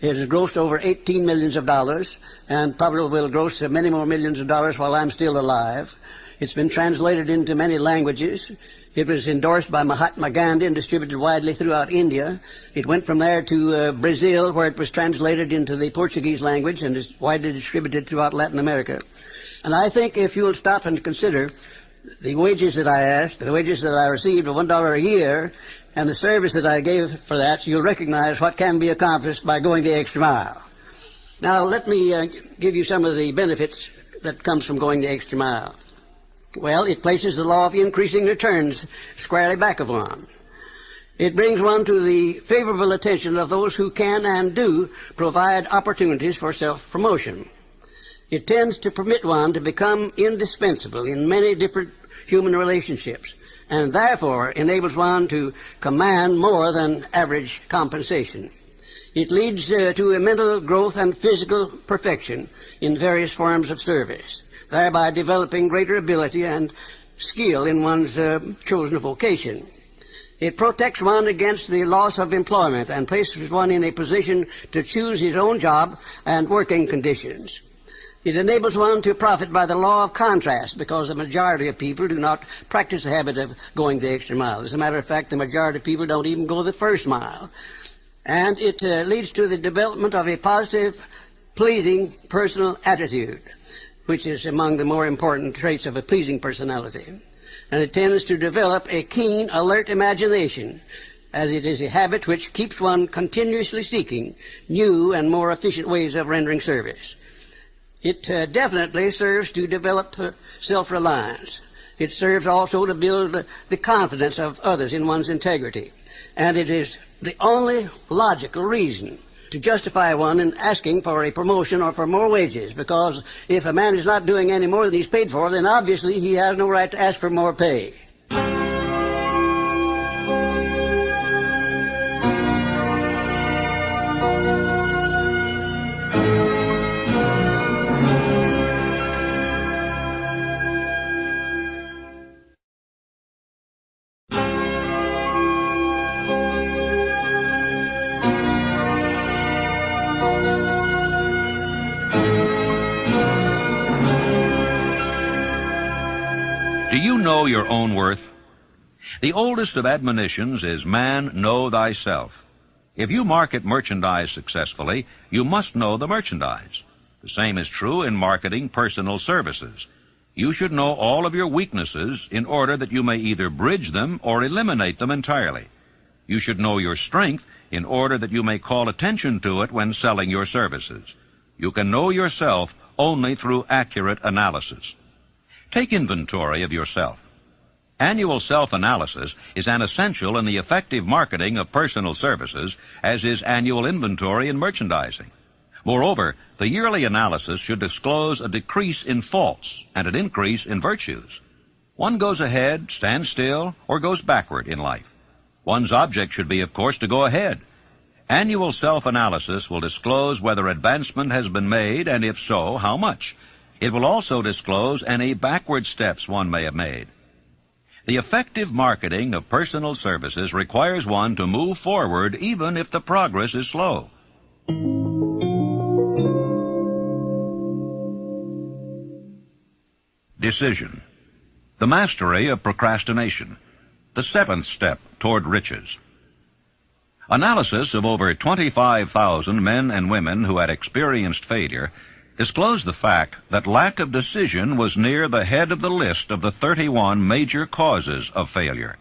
It has grossed over $18 million, and probably will gross many more millions of dollars while I'm still alive. It's been translated into many languages. It was endorsed by Mahatma Gandhi and distributed widely throughout India. It went from there to Brazil, where it was translated into the Portuguese language and is widely distributed throughout Latin America. And I think if you'll stop and consider the wages that I asked, the wages that I received of $1 a year, and the service that I gave for that, you'll recognize what can be accomplished by going the extra mile. Now, let me give you some of the benefits that comes from going the extra mile. Well, it places the law of increasing returns squarely back of one. It brings one to the favorable attention of those who can and do provide opportunities for self-promotion. It tends to permit one to become indispensable in many different human relationships, and therefore enables one to command more than average compensation. It leads to a mental growth and physical perfection in various forms of service, thereby developing greater ability and skill in one's chosen vocation. It protects one against the loss of employment and places one in a position to choose his own job and working conditions. It enables one to profit by the law of contrast, because the majority of people do not practice the habit of going the extra mile. As a matter of fact, the majority of people don't even go the first mile. And it leads to the development of a positive, pleasing personal attitude, which is among the more important traits of a pleasing personality. And it tends to develop a keen, alert imagination, as it is a habit which keeps one continuously seeking new and more efficient ways of rendering service. It definitely serves to develop self-reliance. It serves also to build the confidence of others in one's integrity. And it is the only logical reason to justify one in asking for a promotion or for more wages, because if a man is not doing any more than he's paid for, then obviously he has no right to ask for more pay. Do you know your own worth? The oldest of admonitions is, "Man, know thyself." If you market merchandise successfully, you must know the merchandise. The same is true in marketing personal services. You should know all of your weaknesses in order that you may either bridge them or eliminate them entirely. You should know your strength in order that you may call attention to it when selling your services. You can know yourself only through accurate analysis. Take inventory of yourself. Annual self-analysis is an essential in the effective marketing of personal services, as is annual inventory in merchandising. Moreover, the yearly analysis should disclose a decrease in faults and an increase in virtues. One goes ahead, stands still, or goes backward in life. One's object should be, of course, to go ahead. Annual self-analysis will disclose whether advancement has been made, and if so, how much. It will also disclose any backward steps one may have made. The effective marketing of personal services requires one to move forward even if the progress is slow. Decision. The mastery of procrastination. The seventh step toward riches. Analysis of over 25,000 men and women who had experienced failure disclosed the fact that lack of decision was near the head of the list of the 31 major causes of failure.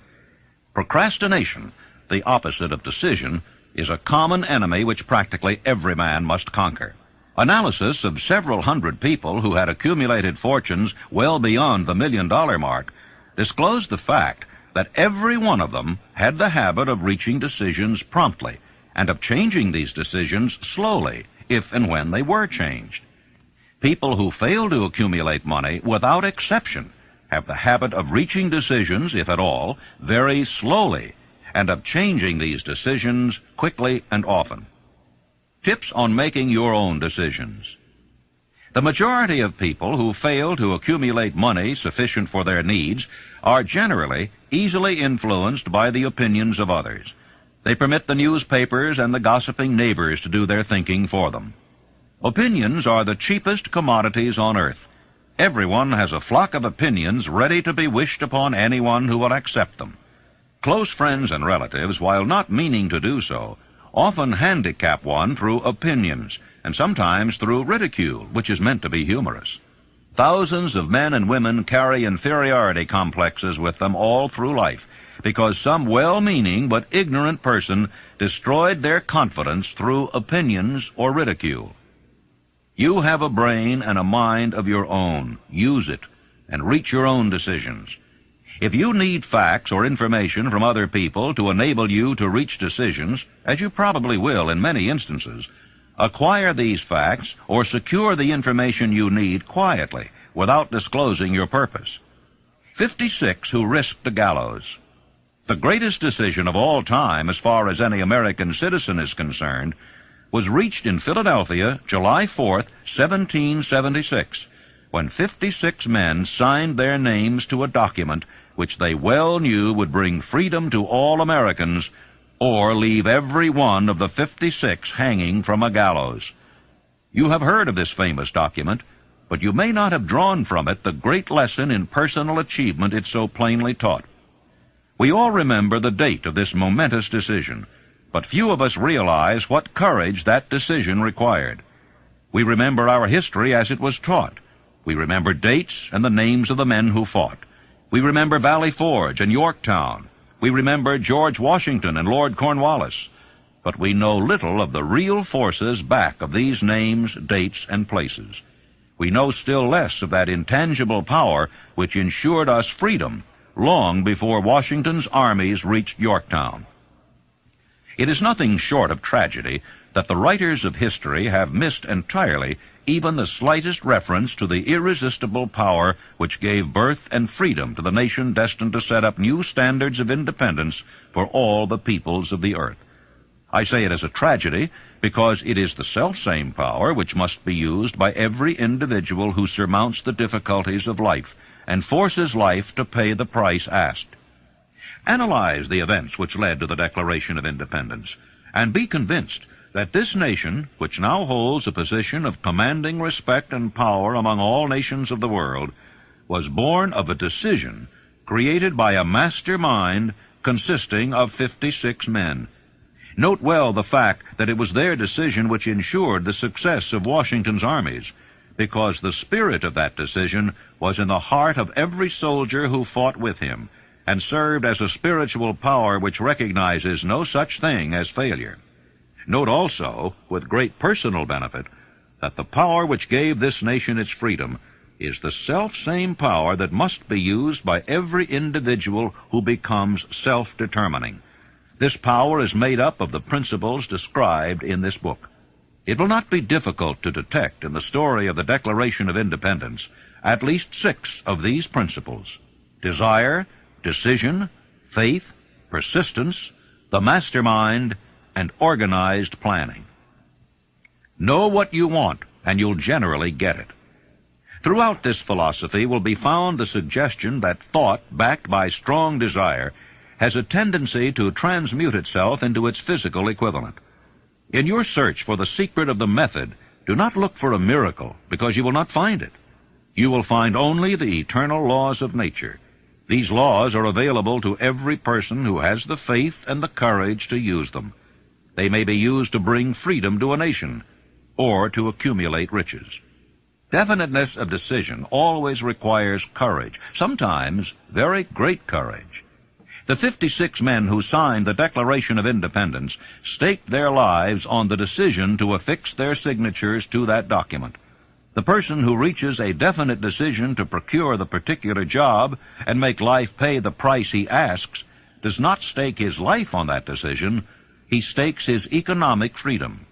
Procrastination, the opposite of decision, is a common enemy which practically every man must conquer. Analysis of several hundred people who had accumulated fortunes well beyond the $1 million mark disclosed the fact that every one of them had the habit of reaching decisions promptly and of changing these decisions slowly if and when they were changed. People who fail to accumulate money, without exception, have the habit of reaching decisions, if at all, very slowly, and of changing these decisions quickly and often. Tips on making your own decisions. The majority of people who fail to accumulate money sufficient for their needs are generally easily influenced by the opinions of others. They permit the newspapers and the gossiping neighbors to do their thinking for them. Opinions are the cheapest commodities on earth. Everyone has a flock of opinions ready to be wished upon anyone who will accept them. Close friends and relatives, while not meaning to do so, often handicap one through opinions, and sometimes through ridicule, which is meant to be humorous. Thousands of men and women carry inferiority complexes with them all through life, because some well-meaning but ignorant person destroyed their confidence through opinions or ridicule. You have a brain and a mind of your own. Use it, and reach your own decisions. If you need facts or information from other people to enable you to reach decisions, as you probably will in many instances, acquire these facts or secure the information you need quietly, without disclosing your purpose. 56 who risked the gallows. The greatest decision of all time, as far as any American citizen is concerned, was reached in Philadelphia, July 4th, 1776, when 56 men signed their names to a document which they well knew would bring freedom to all Americans, or leave every one of the 56 hanging from a gallows. You have heard of this famous document, but you may not have drawn from it the great lesson in personal achievement it so plainly taught. We all remember the date of this momentous decision, but few of us realize what courage that decision required. We remember our history as it was taught. We remember dates and the names of the men who fought. We remember Valley Forge and Yorktown. We remember George Washington and Lord Cornwallis. But we know little of the real forces back of these names, dates, and places. We know still less of that intangible power which ensured us freedom long before Washington's armies reached Yorktown. It is nothing short of tragedy that the writers of history have missed entirely even the slightest reference to the irresistible power which gave birth and freedom to the nation destined to set up new standards of independence for all the peoples of the earth. I say it as a tragedy because it is the selfsame power which must be used by every individual who surmounts the difficulties of life and forces life to pay the price asked. Analyze the events which led to the Declaration of Independence, and be convinced that this nation, which now holds a position of commanding respect and power among all nations of the world, was born of a decision created by a master mind consisting of 56 men. Note well the fact that it was their decision which ensured the success of Washington's armies, because the spirit of that decision was in the heart of every soldier who fought with him, and served as a spiritual power which recognizes no such thing as failure. Note also, with great personal benefit, that the power which gave this nation its freedom is the self-same power that must be used by every individual who becomes self-determining. This power is made up of the principles described in this book. It will not be difficult to detect in the story of the Declaration of Independence at least 6 of these principles: desire, decision, faith, persistence, the mastermind, and organized planning. Know what you want, and you'll generally get it. Throughout this philosophy will be found the suggestion that thought, backed by strong desire, has a tendency to transmute itself into its physical equivalent. In your search for the secret of the method, do not look for a miracle, because you will not find it. You will find only the eternal laws of nature. These laws are available to every person who has the faith and the courage to use them. They may be used to bring freedom to a nation, or to accumulate riches. Definiteness of decision always requires courage, sometimes very great courage. The 56 men who signed the Declaration of Independence staked their lives on the decision to affix their signatures to that document. The person who reaches a definite decision to procure the particular job and make life pay the price he asks does not stake his life on that decision. He stakes his economic freedom.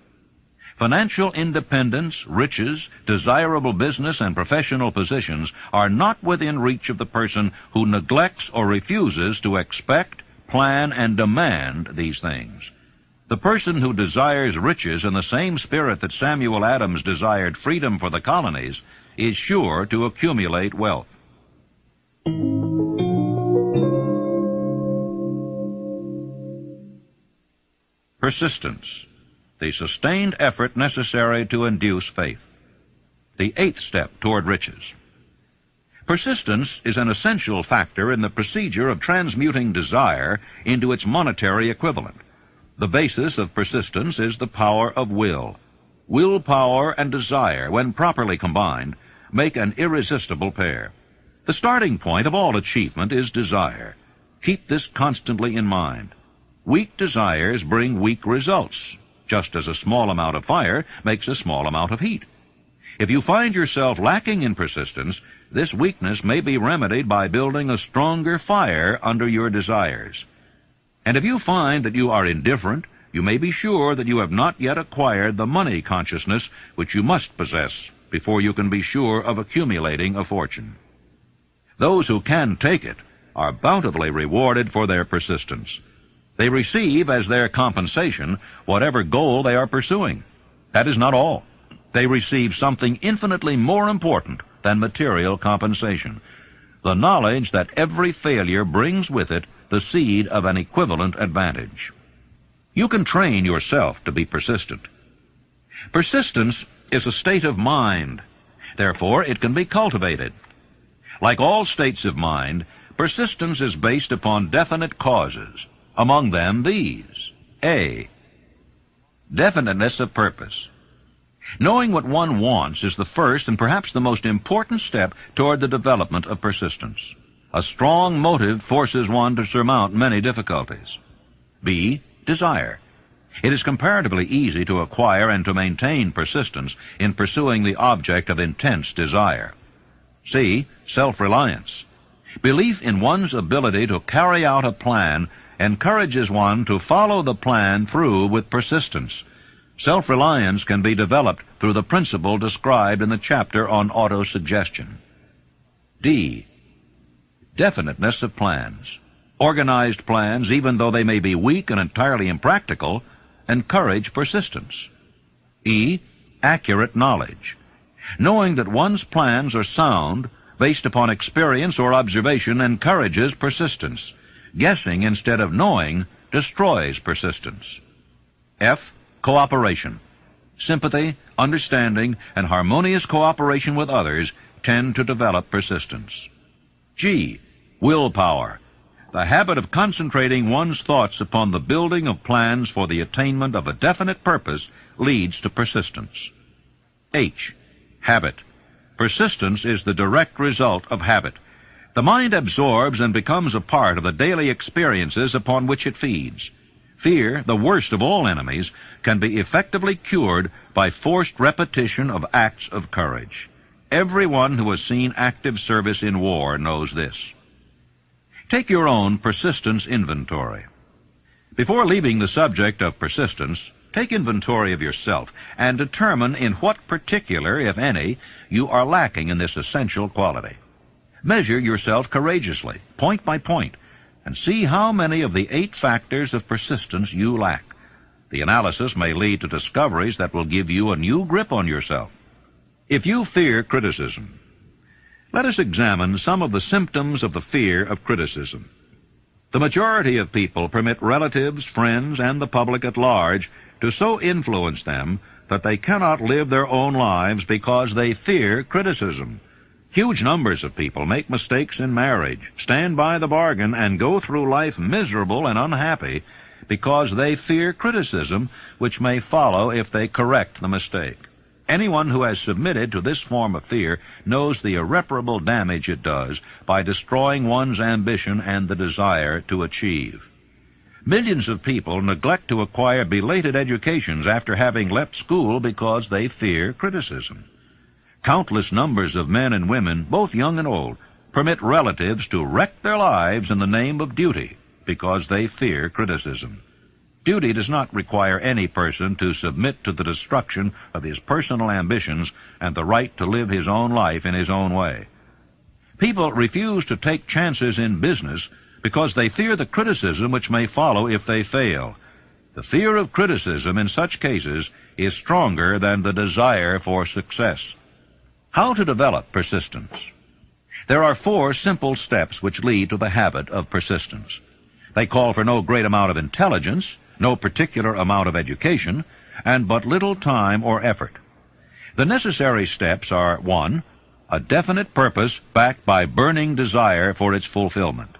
Financial independence, riches, desirable business, and professional positions are not within reach of the person who neglects or refuses to expect, plan, and demand these things. The person who desires riches in the same spirit that Samuel Adams desired freedom for the colonies is sure to accumulate wealth. Persistence, the sustained effort necessary to induce faith. The 8th step toward riches. Persistence is an essential factor in the procedure of transmuting desire into its monetary equivalent. The basis of persistence is the power of will. Willpower and desire, when properly combined, make an irresistible pair. The starting point of all achievement is desire. Keep this constantly in mind. Weak desires bring weak results, just as a small amount of fire makes a small amount of heat. If you find yourself lacking in persistence, this weakness may be remedied by building a stronger fire under your desires. And if you find that you are indifferent, you may be sure that you have not yet acquired the money consciousness which you must possess before you can be sure of accumulating a fortune. Those who can take it are bountifully rewarded for their persistence. They receive as their compensation whatever goal they are pursuing. That is not all. They receive something infinitely more important than material compensation: the knowledge that every failure brings with it the seed of an equivalent advantage. You can train yourself to be persistent. Persistence is a state of mind. Therefore, it can be cultivated. Like all states of mind, persistence is based upon definite causes. Among them, these. A. Definiteness of purpose. Knowing what one wants is the first and perhaps the most important step toward the development of persistence. A strong motive forces one to surmount many difficulties. B. Desire. It is comparatively easy to acquire and to maintain persistence in pursuing the object of intense desire. C. Self-reliance. Belief in one's ability to carry out a plan encourages one to follow the plan through with persistence. Self-reliance can be developed through the principle described in the chapter on autosuggestion. D. Definiteness of plans. Organized plans, even though they may be weak and entirely impractical, encourage persistence. E. Accurate knowledge. Knowing that one's plans are sound, based upon experience or observation, encourages persistence. Guessing instead of knowing destroys persistence. F. Cooperation. Sympathy, understanding, and harmonious cooperation with others tend to develop persistence. G. Willpower. The habit of concentrating one's thoughts upon the building of plans for the attainment of a definite purpose leads to persistence. H. Habit. Persistence is the direct result of habit. The mind absorbs and becomes a part of the daily experiences upon which it feeds. Fear, the worst of all enemies, can be effectively cured by forced repetition of acts of courage. Everyone who has seen active service in war knows this. Take your own persistence inventory. Before leaving the subject of persistence, take inventory of yourself and determine in what particular, if any, you are lacking in this essential quality. Measure yourself courageously, point by point, and see how many of the 8 factors of persistence you lack. The analysis may lead to discoveries that will give you a new grip on yourself. If you fear criticism, let us examine some of the symptoms of the fear of criticism. The majority of people permit relatives, friends, and the public at large to so influence them that they cannot live their own lives because they fear criticism. Huge numbers of people make mistakes in marriage, stand by the bargain, and go through life miserable and unhappy because they fear criticism, which may follow if they correct the mistake. Anyone who has submitted to this form of fear knows the irreparable damage it does by destroying one's ambition and the desire to achieve. Millions of people neglect to acquire belated educations after having left school because they fear criticism. Countless numbers of men and women, both young and old, permit relatives to wreck their lives in the name of duty because they fear criticism. Duty does not require any person to submit to the destruction of his personal ambitions and the right to live his own life in his own way. People refuse to take chances in business because they fear the criticism which may follow if they fail. The fear of criticism in such cases is stronger than the desire for success. How to develop persistence? There are 4 simple steps which lead to the habit of persistence. They call for no great amount of intelligence, no particular amount of education, and but little time or effort. The necessary steps are 1. A definite purpose backed by burning desire for its fulfillment.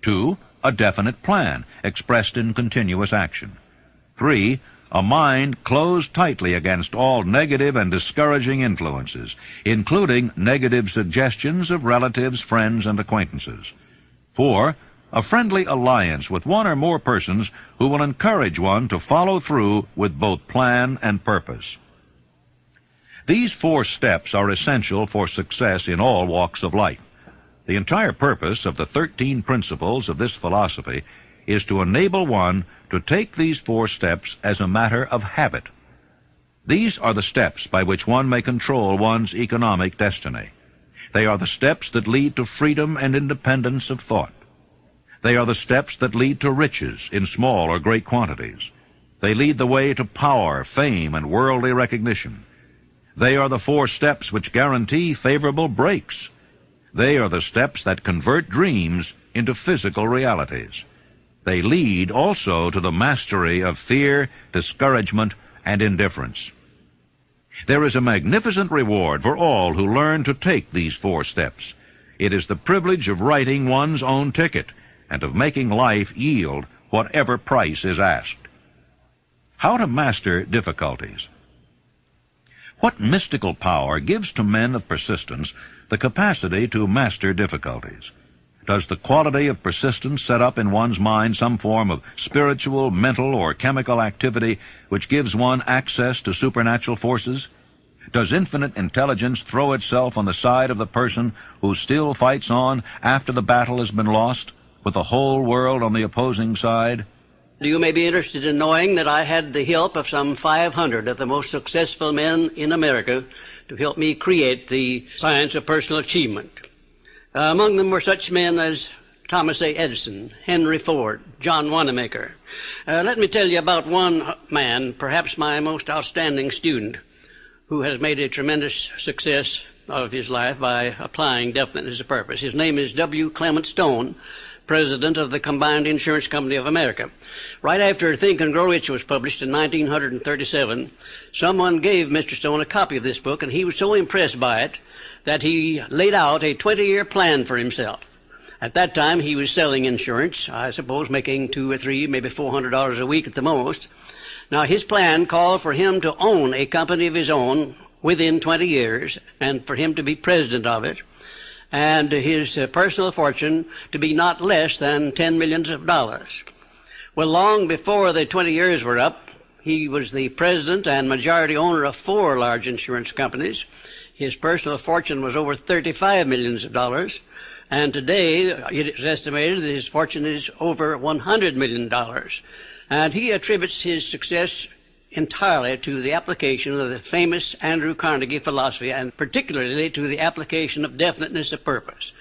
2. A definite plan expressed in continuous action. 3. A mind closed tightly against all negative and discouraging influences, including negative suggestions of relatives, friends, and acquaintances. 4. A friendly alliance with one or more persons who will encourage one to follow through with both plan and purpose. These 4 steps are essential for success in all walks of life. The entire purpose of the 13 principles of this philosophy is to enable one to take these 4 steps as a matter of habit. These are the steps by which one may control one's economic destiny. They are the steps that lead to freedom and independence of thought. They are the steps that lead to riches in small or great quantities. They lead the way to power, fame, and worldly recognition. They are the 4 steps which guarantee favorable breaks. They are the steps that convert dreams into physical realities. They lead also to the mastery of fear, discouragement, and indifference. There is a magnificent reward for all who learn to take these 4 steps. It is the privilege of writing one's own ticket and of making life yield whatever price is asked. How to master difficulties? What mystical power gives to men of persistence the capacity to master difficulties? Does the quality of persistence set up in one's mind some form of spiritual, mental, or chemical activity which gives one access to supernatural forces? Does infinite intelligence throw itself on the side of the person who still fights on after the battle has been lost, with the whole world on the opposing side? You may be interested in knowing that I had the help of some 500 of the most successful men in America to help me create the science of personal achievement. Among them were such men as Thomas A. Edison, Henry Ford, John Wanamaker. Let me tell you about one man, perhaps my most outstanding student, who has made a tremendous success of his life by applying definiteness of purpose. His name is W. Clement Stone, president of the Combined Insurance Company of America. Right after Think and Grow Rich was published in 1937, someone gave Mr. Stone a copy of this book, and he was so impressed by it that he laid out a 20-year plan for himself. At that time, he was selling insurance, I suppose making $200 or $300, maybe $400 a week at the most. Now, his plan called for him to own a company of his own within 20 years and for him to be president of it, and his personal fortune to be not less than $10 million. Well, long before the 20 years were up, he was the president and majority owner of 4 large insurance companies. His personal fortune was over $35 million. And today, it is estimated that his fortune is over $100 million. And he attributes his success entirely to the application of the famous Andrew Carnegie philosophy, and particularly to the application of definiteness of purpose.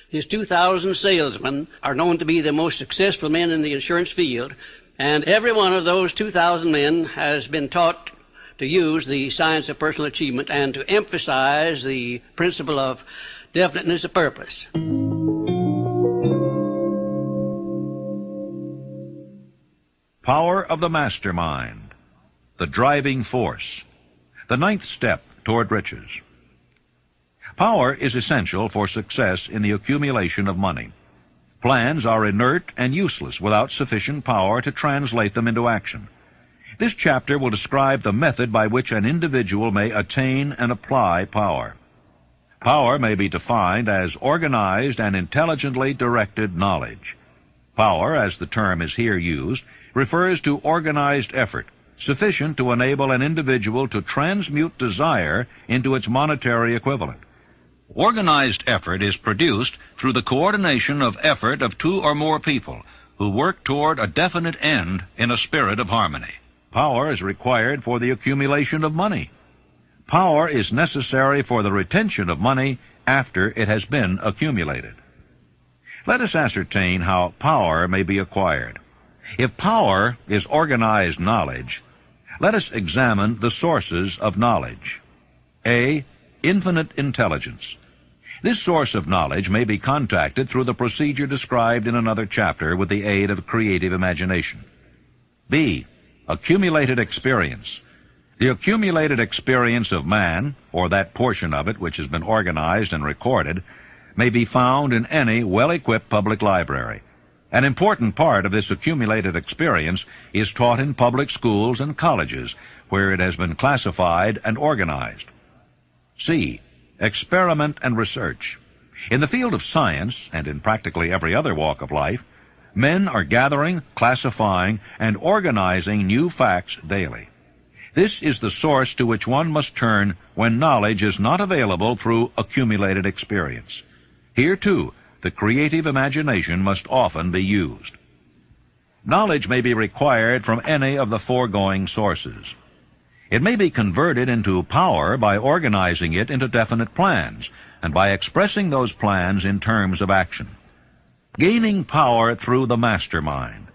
His 2,000 salesmen are known to be the most successful men in the insurance field, and every one of those 2,000 men has been taught to use the science of personal achievement and to emphasize the principle of definiteness of purpose. Power of the mastermind, the driving force, the 9th step toward riches. Power is essential for success in the accumulation of money. Plans are inert and useless without sufficient power to translate them into action. This chapter will describe the method by which an individual may attain and apply power. Power may be defined as organized and intelligently directed knowledge. Power, as the term is here used, refers to organized effort, sufficient to enable an individual to transmute desire into its monetary equivalent. Organized effort is produced through the coordination of effort of 2 or more people who work toward a definite end in a spirit of harmony. Power is required for the accumulation of money. Power is necessary for the retention of money after it has been accumulated. Let us ascertain how power may be acquired. If power is organized knowledge, let us examine the sources of knowledge. A. Infinite intelligence. This source of knowledge may be contacted through the procedure described in another chapter with the aid of creative imagination. B. Accumulated experience. The accumulated experience of man, or that portion of it which has been organized and recorded, may be found in any well-equipped public library. An important part of this accumulated experience is taught in public schools and colleges, where it has been classified and organized. C. Experiment and research. In the field of science, and in practically every other walk of life, men are gathering, classifying, and organizing new facts daily. This is the source to which one must turn when knowledge is not available through accumulated experience. Here, too, the creative imagination must often be used. Knowledge may be required from any of the foregoing sources. It may be converted into power by organizing it into definite plans, and by expressing those plans in terms of action. Gaining power through the mastermind.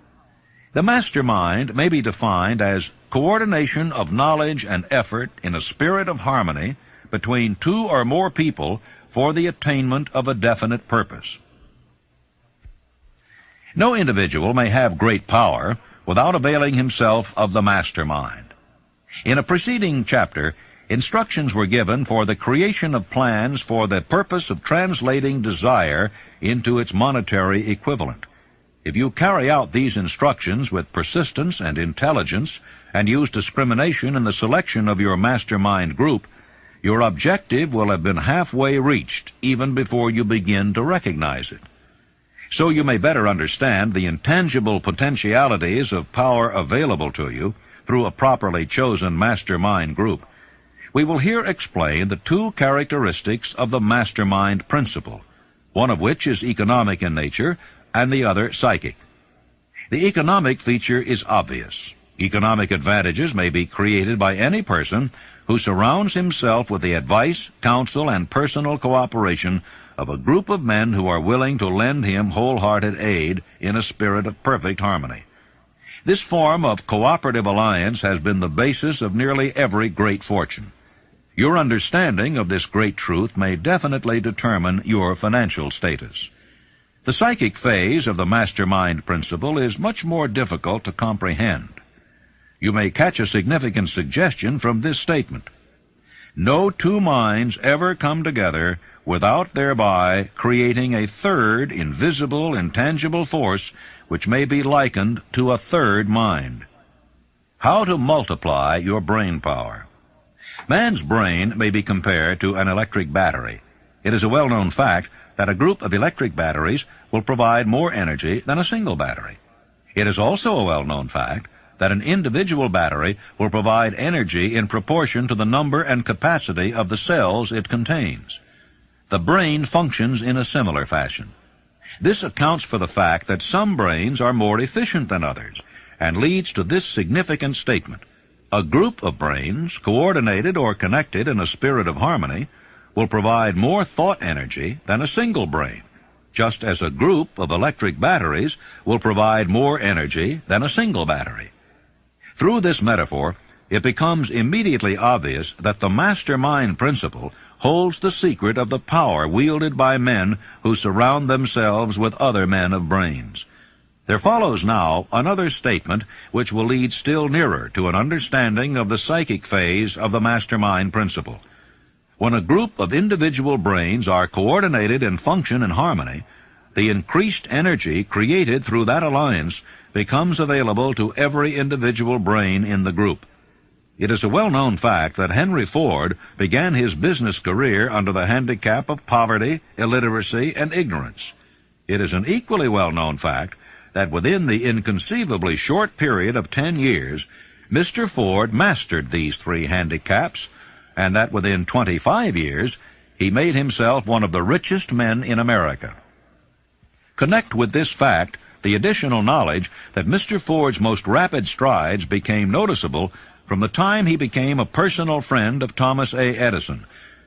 The mastermind may be defined as coordination of knowledge and effort in a spirit of harmony between 2 or more people for the attainment of a definite purpose. No individual may have great power without availing himself of the mastermind. In a preceding chapter, instructions were given for the creation of plans for the purpose of translating desire into its monetary equivalent. If you carry out these instructions with persistence and intelligence, and use discrimination in the selection of your mastermind group, your objective will have been halfway reached even before you begin to recognize it. So you may better understand the intangible potentialities of power available to you through a properly chosen mastermind group. We will here explain the 2 characteristics of the mastermind principle, one of which is economic in nature and the other psychic. The economic feature is obvious. Economic advantages may be created by any person who surrounds himself with the advice, counsel, and personal cooperation of a group of men who are willing to lend him wholehearted aid in a spirit of perfect harmony. This form of cooperative alliance has been the basis of nearly every great fortune. Your understanding of this great truth may definitely determine your financial status. The psychic phase of the mastermind principle is much more difficult to comprehend. You may catch a significant suggestion from this statement. No two minds ever come together without thereby creating a third invisible, intangible force which may be likened to a third mind. How to multiply your brain power. Man's brain may be compared to an electric battery. It is a well-known fact that a group of electric batteries will provide more energy than a single battery. It is also a well-known fact that an individual battery will provide energy in proportion to the number and capacity of the cells it contains. The brain functions in a similar fashion. This accounts for the fact that some brains are more efficient than others, and leads to this significant statement: a group of brains, coordinated or connected in a spirit of harmony, will provide more thought energy than a single brain, just as a group of electric batteries will provide more energy than a single battery. Through this metaphor, it becomes immediately obvious that the mastermind principle holds the secret of the power wielded by men who surround themselves with other men of brains. There follows now another statement which will lead still nearer to an understanding of the psychic phase of the mastermind principle. When a group of individual brains are coordinated and function in harmony, the increased energy created through that alliance becomes available to every individual brain in the group. It is a well-known fact that Henry Ford began his business career under the handicap of poverty, illiteracy, and ignorance. It is an equally well-known fact that within the inconceivably short period of 10 years, Mr. Ford mastered these three handicaps, and that within 25 years, he made himself one of the richest men in America. Connect with this fact the additional knowledge that Mr. Ford's most rapid strides became noticeable from the time he became a personal friend of Thomas A. Edison,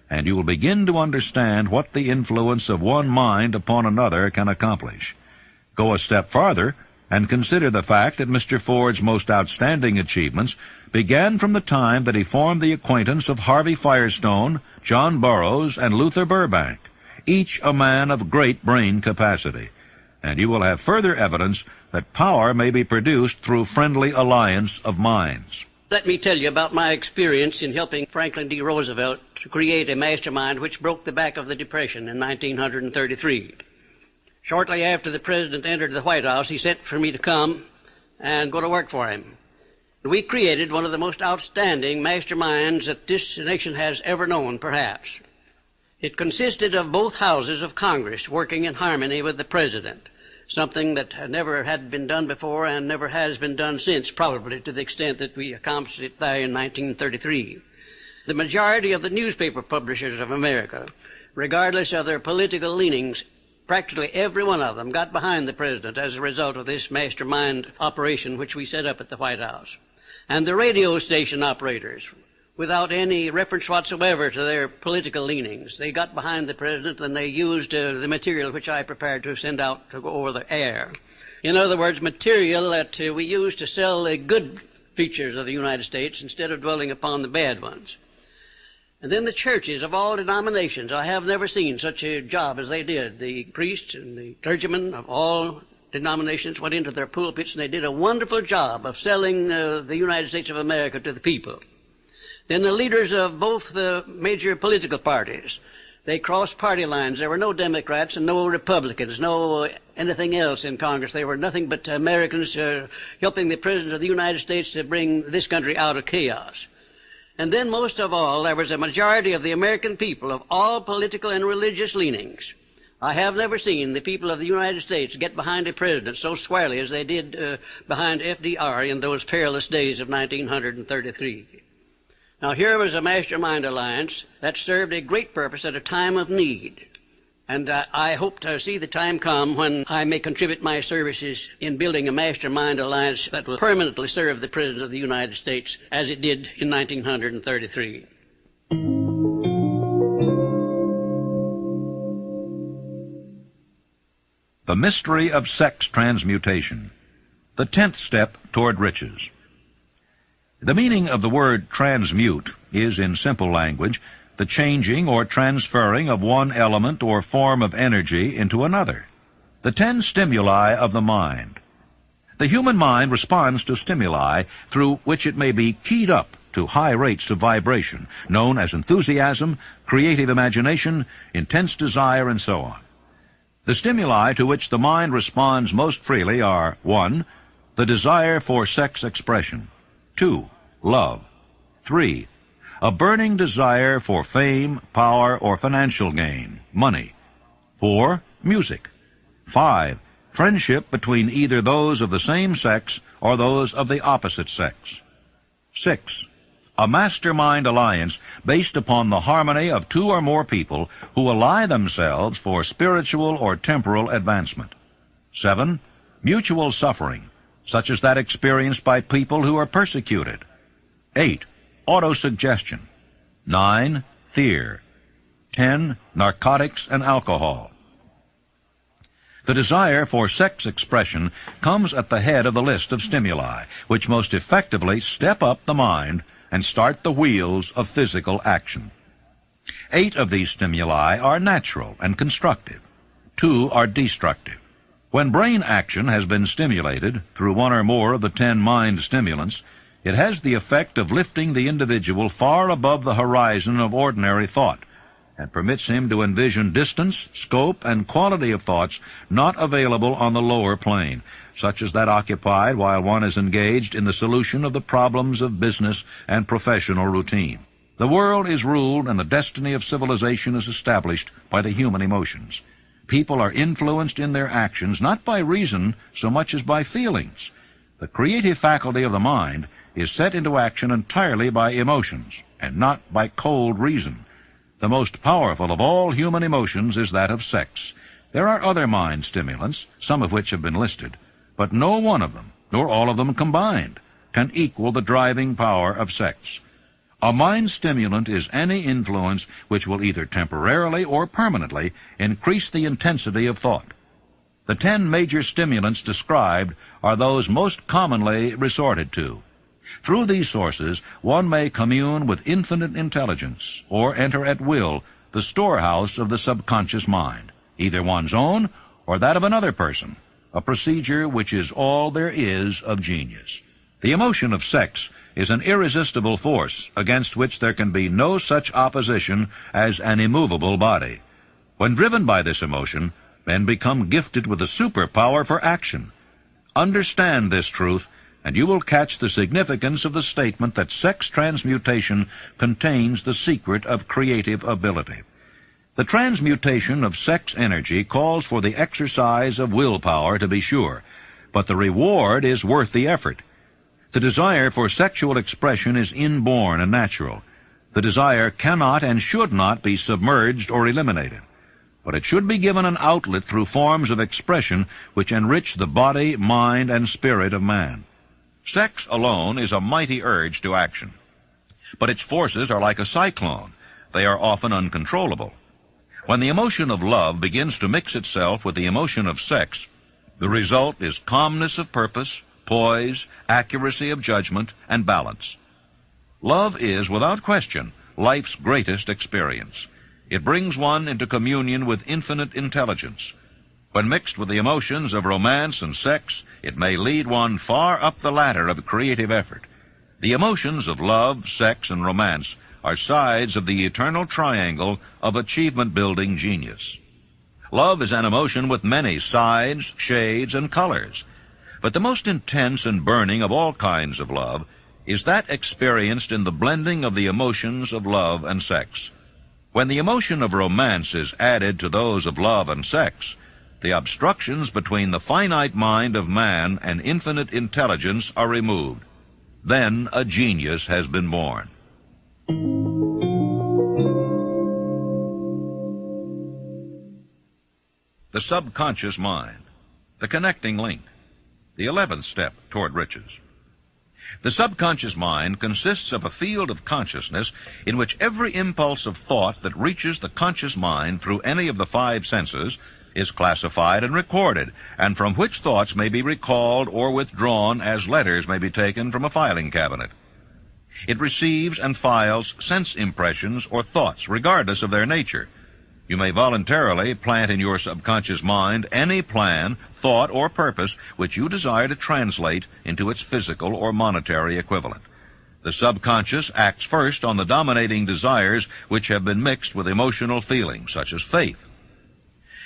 and you will begin to understand what the influence of one mind upon another can accomplish. Go a step farther and consider the fact that Mr. Ford's most outstanding achievements began from the time that he formed the acquaintance of Harvey Firestone, John Burroughs, and Luther Burbank, each a man of great brain capacity. And you will have further evidence that power may be produced through friendly alliance of minds. Let me tell you about my experience in helping Franklin D. Roosevelt to create a mastermind which broke the back of the Depression in 1933. Shortly after the President entered the White House, he sent for me to come and go to work for him. We created one of the most outstanding masterminds that this nation has ever known, perhaps. It consisted of both houses of Congress working in harmony with the President, something that never had been done before and never has been done since, probably to the extent that we accomplished it there in 1933. The majority of the newspaper publishers of America, regardless of their political leanings, practically every one of them got behind the President as a result of this mastermind operation which we set up at the White House. And the radio station operators, without any reference whatsoever to their political leanings, they got behind the President and they used the material which I prepared to send out to go over the air. In other words, material that we used to sell the good features of the United States instead of dwelling upon the bad ones. And then the churches of all denominations, I have never seen such a job as they did. The priests and the clergymen of all denominations went into their pulpits and they did a wonderful job of selling the United States of America to the people. Then the leaders of both the major political parties, they crossed party lines. There were no Democrats and no Republicans, no anything else in Congress. They were nothing but Americans helping the President of the United States to bring this country out of chaos. And then most of all, there was a majority of the American people of all political and religious leanings. I have never seen the people of the United States get behind a president so squarely as they did behind FDR in those perilous days of 1933. Now, here was a mastermind alliance that served a great purpose at a time of need. And I hope to see the time come when I may contribute my services in building a mastermind alliance that will permanently serve the President of the United States as it did in 1933. The mystery of sex transmutation. The 10th step toward riches. The meaning of the word transmute is, in simple language, the changing or transferring of one element or form of energy into another. The 10 stimuli of the mind. The human mind responds to stimuli through which it may be keyed up to high rates of vibration, known as enthusiasm, creative imagination, intense desire, and so on. The stimuli to which the mind responds most freely are 1. The desire for sex expression. 2. Love. 3. A burning desire for fame, power, or financial gain, money. 4. Music. 5. Friendship between either those of the same sex or those of the opposite sex. 6. A mastermind alliance based upon the harmony of two or more people who ally themselves for spiritual or temporal advancement. 7. Mutual suffering, such as that experienced by people who are persecuted. 8. Autosuggestion. 9. Fear. 10. Narcotics and alcohol. The desire for sex expression comes at the head of the list of stimuli, which most effectively step up the mind and start the wheels of physical action. 8 of these stimuli are natural and constructive. 2 are destructive. When brain action has been stimulated through one or more of the 10 mind stimulants, it has the effect of lifting the individual far above the horizon of ordinary thought, and permits him to envision distance, scope, and quality of thoughts not available on the lower plane, such as that occupied while one is engaged in the solution of the problems of business and professional routine. The world is ruled and the destiny of civilization is established by the human emotions. People are influenced in their actions not by reason so much as by feelings. The creative faculty of the mind is set into action entirely by emotions, and not by cold reason. The most powerful of all human emotions is that of sex. There are other mind stimulants, some of which have been listed, but no one of them, nor all of them combined, can equal the driving power of sex. A mind stimulant is any influence which will either temporarily or permanently increase the intensity of thought. The 10 major stimulants described are those most commonly resorted to. Through these sources, one may commune with infinite intelligence, or enter at will the storehouse of the subconscious mind, either one's own or that of another person, a procedure which is all there is of genius. The emotion of sex is an irresistible force against which there can be no such opposition as an immovable body. When driven by this emotion, men become gifted with a superpower for action. Understand this truth, and you will catch the significance of the statement that sex transmutation contains the secret of creative ability. The transmutation of sex energy calls for the exercise of willpower, to be sure, but the reward is worth the effort. The desire for sexual expression is inborn and natural. The desire cannot and should not be submerged or eliminated, but it should be given an outlet through forms of expression which enrich the body, mind, and spirit of man. Sex alone is a mighty urge to action, but its forces are like a cyclone. They are often uncontrollable. When the emotion of love begins to mix itself with the emotion of sex, the result is calmness of purpose, poise, accuracy of judgment, and balance. Love is, without question, life's greatest experience. It brings one into communion with infinite intelligence. When mixed with the emotions of romance and sex, it may lead one far up the ladder of creative effort. The emotions of love, sex, and romance are sides of the eternal triangle of achievement-building genius. Love is an emotion with many sides, shades, and colors. But the most intense and burning of all kinds of love is that experienced in the blending of the emotions of love and sex. When the emotion of romance is added to those of love and sex, the obstructions between the finite mind of man and infinite intelligence are removed. Then a genius has been born. The subconscious mind, the connecting link, the 11th step toward riches. The subconscious mind consists of a field of consciousness in which every impulse of thought that reaches the conscious mind through any of the 5 senses is classified and recorded, and from which thoughts may be recalled or withdrawn as letters may be taken from a filing cabinet. It receives and files sense impressions or thoughts, regardless of their nature. You may voluntarily plant in your subconscious mind any plan, thought, or purpose which you desire to translate into its physical or monetary equivalent. The subconscious acts first on the dominating desires which have been mixed with emotional feelings, such as faith.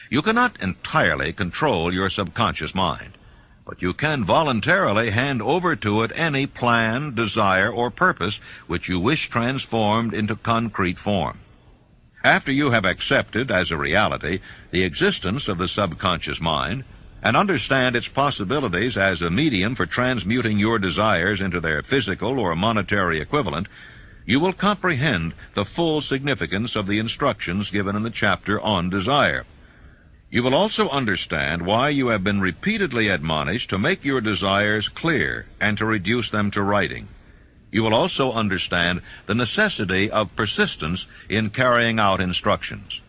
You cannot entirely control your subconscious mind, but you can voluntarily hand over to it any plan, desire, or purpose which you wish transformed into concrete form. After you have accepted as a reality the existence of the subconscious mind, and understand its possibilities as a medium for transmuting your desires into their physical or monetary equivalent, you will comprehend the full significance of the instructions given in the chapter on desire. You will also understand why you have been repeatedly admonished to make your desires clear and to reduce them to writing. You will also understand the necessity of persistence in carrying out instructions.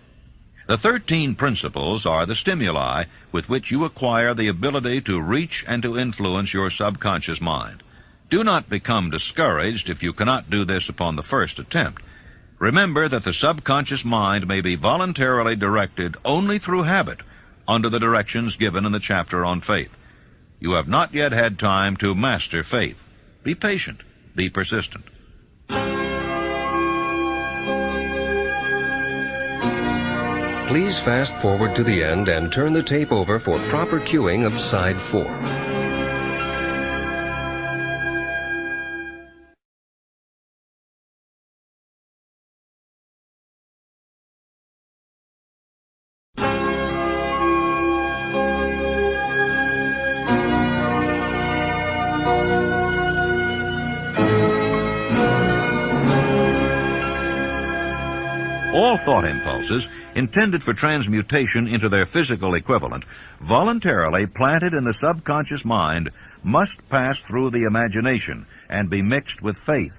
The 13 principles are the stimuli with which you acquire the ability to reach and to influence your subconscious mind. Do not become discouraged if you cannot do this upon the first attempt. Remember that the subconscious mind may be voluntarily directed only through habit under the directions given in the chapter on faith. You have not yet had time to master faith. Be patient. Be persistent. Please fast forward to the end and turn the tape over for proper cueing of side 4. All thought impulses intended for transmutation into their physical equivalent, voluntarily planted in the subconscious mind, must pass through the imagination and be mixed with faith.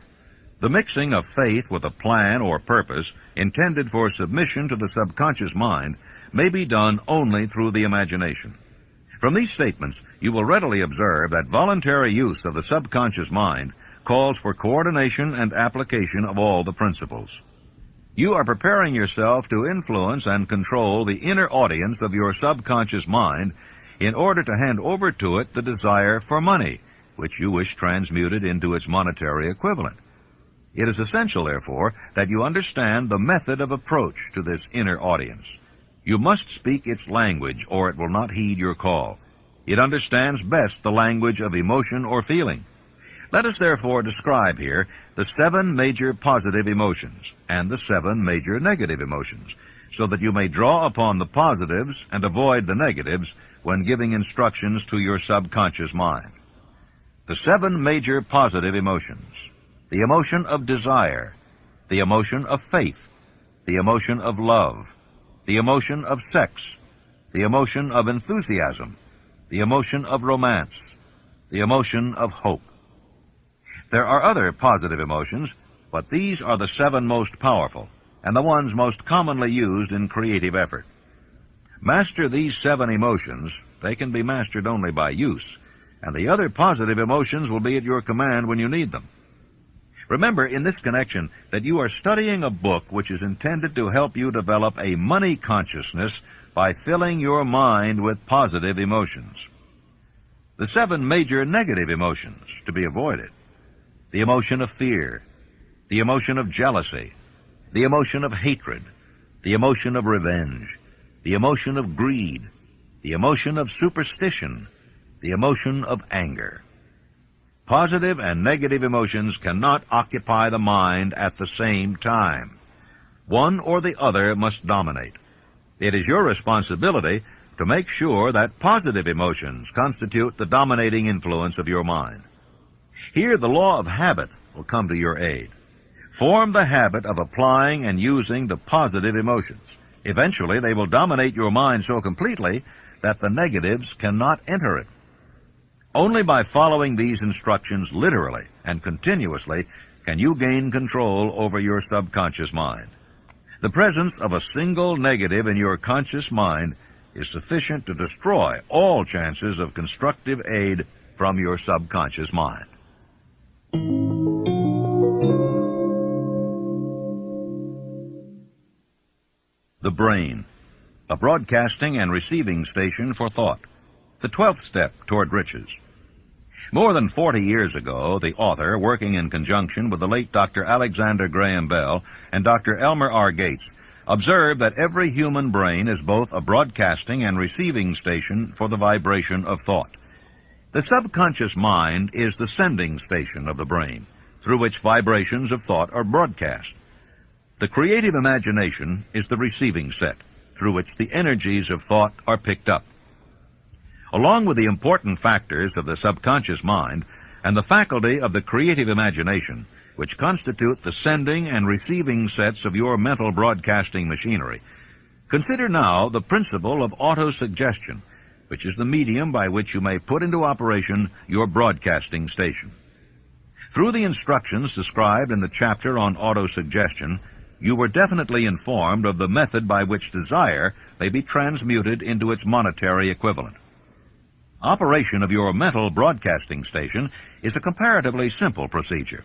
The mixing of faith with a plan or purpose intended for submission to the subconscious mind may be done only through the imagination. From these statements, you will readily observe that voluntary use of the subconscious mind calls for coordination and application of all the principles. You are preparing yourself to influence and control the inner audience of your subconscious mind in order to hand over to it the desire for money, which you wish transmuted into its monetary equivalent. It is essential, therefore, that you understand the method of approach to this inner audience. You must speak its language, or it will not heed your call. It understands best the language of emotion or feeling. Let us therefore describe here the 7 major positive emotions and the 7 major negative emotions, so that you may draw upon the positives and avoid the negatives when giving instructions to your subconscious mind. The 7 major positive emotions: the emotion of desire, the emotion of faith, the emotion of love, the emotion of sex, the emotion of enthusiasm, the emotion of romance, the emotion of hope. There are other positive emotions, but these are the 7 most powerful and the ones most commonly used in creative effort. Master these 7 emotions. They can be mastered only by use, and the other positive emotions will be at your command when you need them. Remember in this connection that you are studying a book which is intended to help you develop a money consciousness by filling your mind with positive emotions. The 7 major negative emotions to be avoided: the emotion of fear, the emotion of jealousy, the emotion of hatred, the emotion of revenge, the emotion of greed, the emotion of superstition, the emotion of anger. Positive and negative emotions cannot occupy the mind at the same time. One or the other must dominate. It is your responsibility to make sure that positive emotions constitute the dominating influence of your mind. Here the law of habit will come to your aid. Form the habit of applying and using the positive emotions. Eventually they will dominate your mind so completely that the negatives cannot enter it. Only by following these instructions literally and continuously can you gain control over your subconscious mind. The presence of a single negative in your conscious mind is sufficient to destroy all chances of constructive aid from your subconscious mind. The brain, a broadcasting and receiving station for thought. The 12th step toward riches. More than 40 years ago, the author, working in conjunction with the late Dr. Alexander Graham Bell and Dr. Elmer R. Gates, observed that every human brain is both a broadcasting and receiving station for the vibration of thought. The subconscious mind is the sending station of the brain, through which vibrations of thought are broadcast. The creative imagination is the receiving set, through which the energies of thought are picked up. Along with the important factors of the subconscious mind and the faculty of the creative imagination, which constitute the sending and receiving sets of your mental broadcasting machinery, consider now the principle of autosuggestion, which is the medium by which you may put into operation your broadcasting station. Through the instructions described in the chapter on autosuggestion, you were definitely informed of the method by which desire may be transmuted into its monetary equivalent. Operation of your mental broadcasting station is a comparatively simple procedure.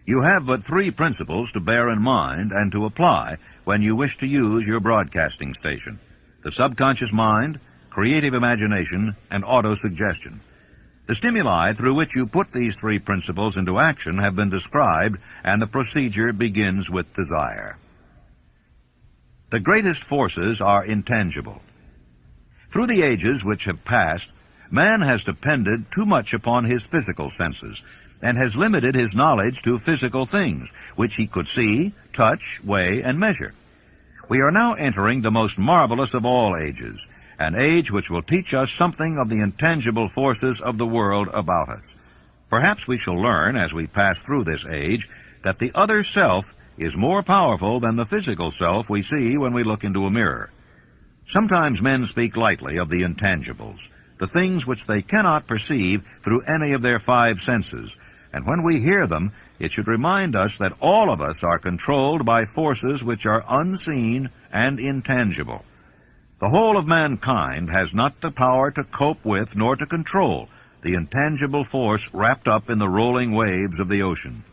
You have but 3 principles to bear in mind and to apply when you wish to use your broadcasting station: the subconscious mind, creative imagination, and autosuggestion. The stimuli through which you put these 3 principles into action have been described, and the procedure begins with desire. The greatest forces are intangible. Through the ages which have passed, man has depended too much upon his physical senses, and has limited his knowledge to physical things, which he could see, touch, weigh, and measure. We are now entering the most marvelous of all ages, an age which will teach us something of the intangible forces of the world about us. Perhaps we shall learn, as we pass through this age, that the other self is more powerful than the physical self we see when we look into a mirror. Sometimes men speak lightly of the intangibles, the things which they cannot perceive through any of their 5 senses, and when we hear them, it should remind us that all of us are controlled by forces which are unseen and intangible. The whole of mankind has not the power to cope with nor to control the intangible force wrapped up in the rolling waves of the ocean.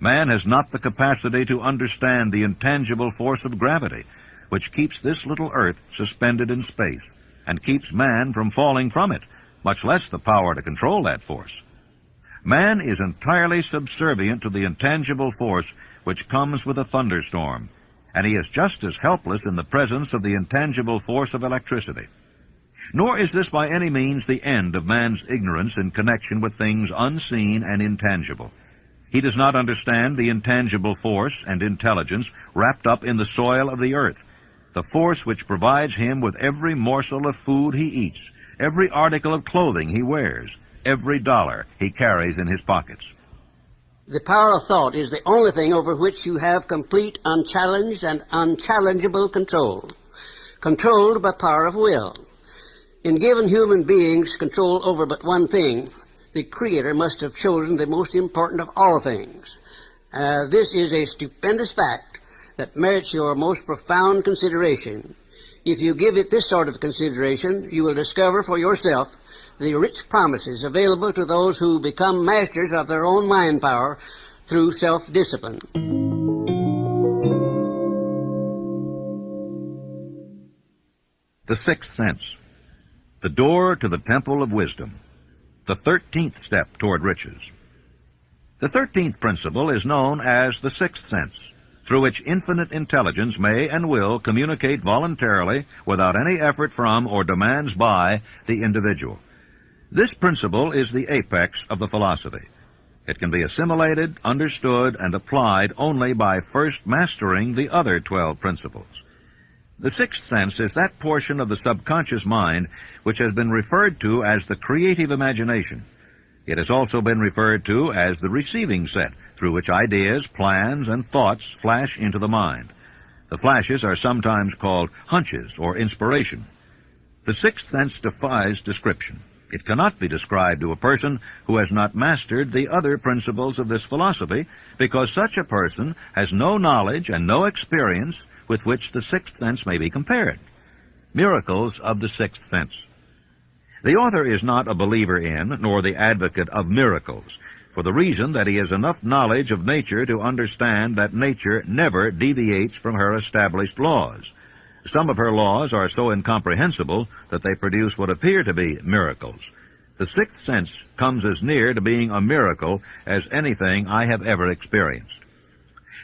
Man has not the capacity to understand the intangible force of gravity, which keeps this little earth suspended in space, and keeps man from falling from it, much less the power to control that force. Man is entirely subservient to the intangible force which comes with a thunderstorm, and he is just as helpless in the presence of the intangible force of electricity. Nor is this by any means the end of man's ignorance in connection with things unseen and intangible. He does not understand the intangible force and intelligence wrapped up in the soil of the earth, the force which provides him with every morsel of food he eats, every article of clothing he wears, every dollar he carries in his pockets. The power of thought is the only thing over which you have complete, unchallenged, and unchallengeable control. Controlled by power of will. In giving human beings control over but one thing, the Creator must have chosen the most important of all things. This is a stupendous fact that merits your most profound consideration. If you give it this sort of consideration, you will discover for yourself the rich promises available to those who become masters of their own mind power through self-discipline. The 6th sense, the door to the temple of wisdom, the 13th step toward riches. The 13th principle is known as the 6th sense, through which infinite intelligence may and will communicate voluntarily without any effort from or demands by the individual. This principle is the apex of the philosophy. It can be assimilated, understood, and applied only by first mastering the other 12 principles. The 6th sense is that portion of the subconscious mind which has been referred to as the creative imagination. It has also been referred to as the receiving set, through which ideas, plans, and thoughts flash into the mind. The flashes are sometimes called hunches or inspiration. The 6th sense defies description. It cannot be described to a person who has not mastered the other principles of this philosophy, because such a person has no knowledge and no experience with which the 6th sense may be compared. Miracles of the 6th sense. The author is not a believer in, nor the advocate of miracles, for the reason that he has enough knowledge of nature to understand that nature never deviates from her established laws. Some of her laws are so incomprehensible that they produce what appear to be miracles. The sixth sense comes as near to being a miracle as anything I have ever experienced.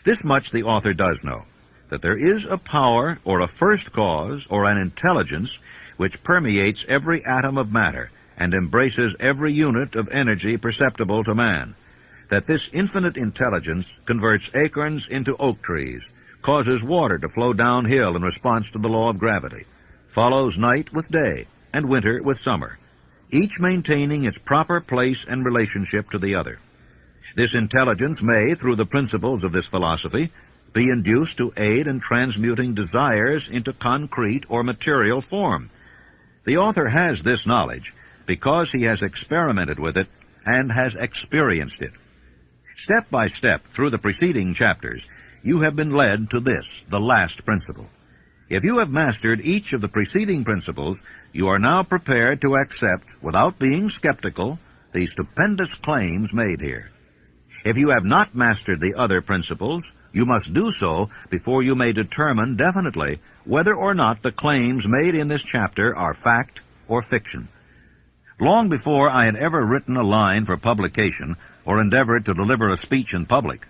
This much the author does know, that there is a power or a first cause or an intelligence which permeates every atom of matter and embraces every unit of energy perceptible to man, that this infinite intelligence converts acorns into oak trees, causes water to flow downhill in response to the law of gravity, follows night with day and winter with summer, each maintaining its proper place and relationship to the other. This intelligence may, through the principles of this philosophy, be induced to aid in transmuting desires into concrete or material form. The author has this knowledge because he has experimented with it and has experienced it. Step by step through the preceding chapters, you have been led to this, the last principle. If you have mastered each of the preceding principles, you are now prepared to accept, without being skeptical, the stupendous claims made here. If you have not mastered the other principles, you must do so before you may determine definitely whether or not the claims made in this chapter are fact or fiction. Long before I had ever written a line for publication or endeavored to deliver a speech in public,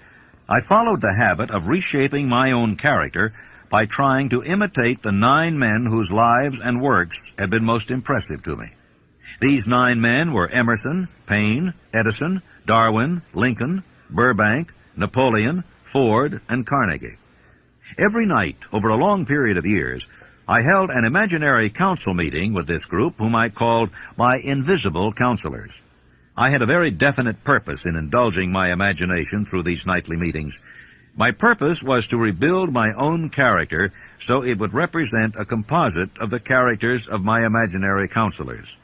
I followed the habit of reshaping my own character by trying to imitate the 9 men whose lives and works had been most impressive to me. These 9 men were Emerson, Paine, Edison, Darwin, Lincoln, Burbank, Napoleon, Ford, and Carnegie. Every night, over a long period of years, I held an imaginary council meeting with this group whom I called my invisible counselors. I had a very definite purpose in indulging my imagination through these nightly meetings. My purpose was to rebuild my own character so it would represent a composite of the characters of my imaginary counselors.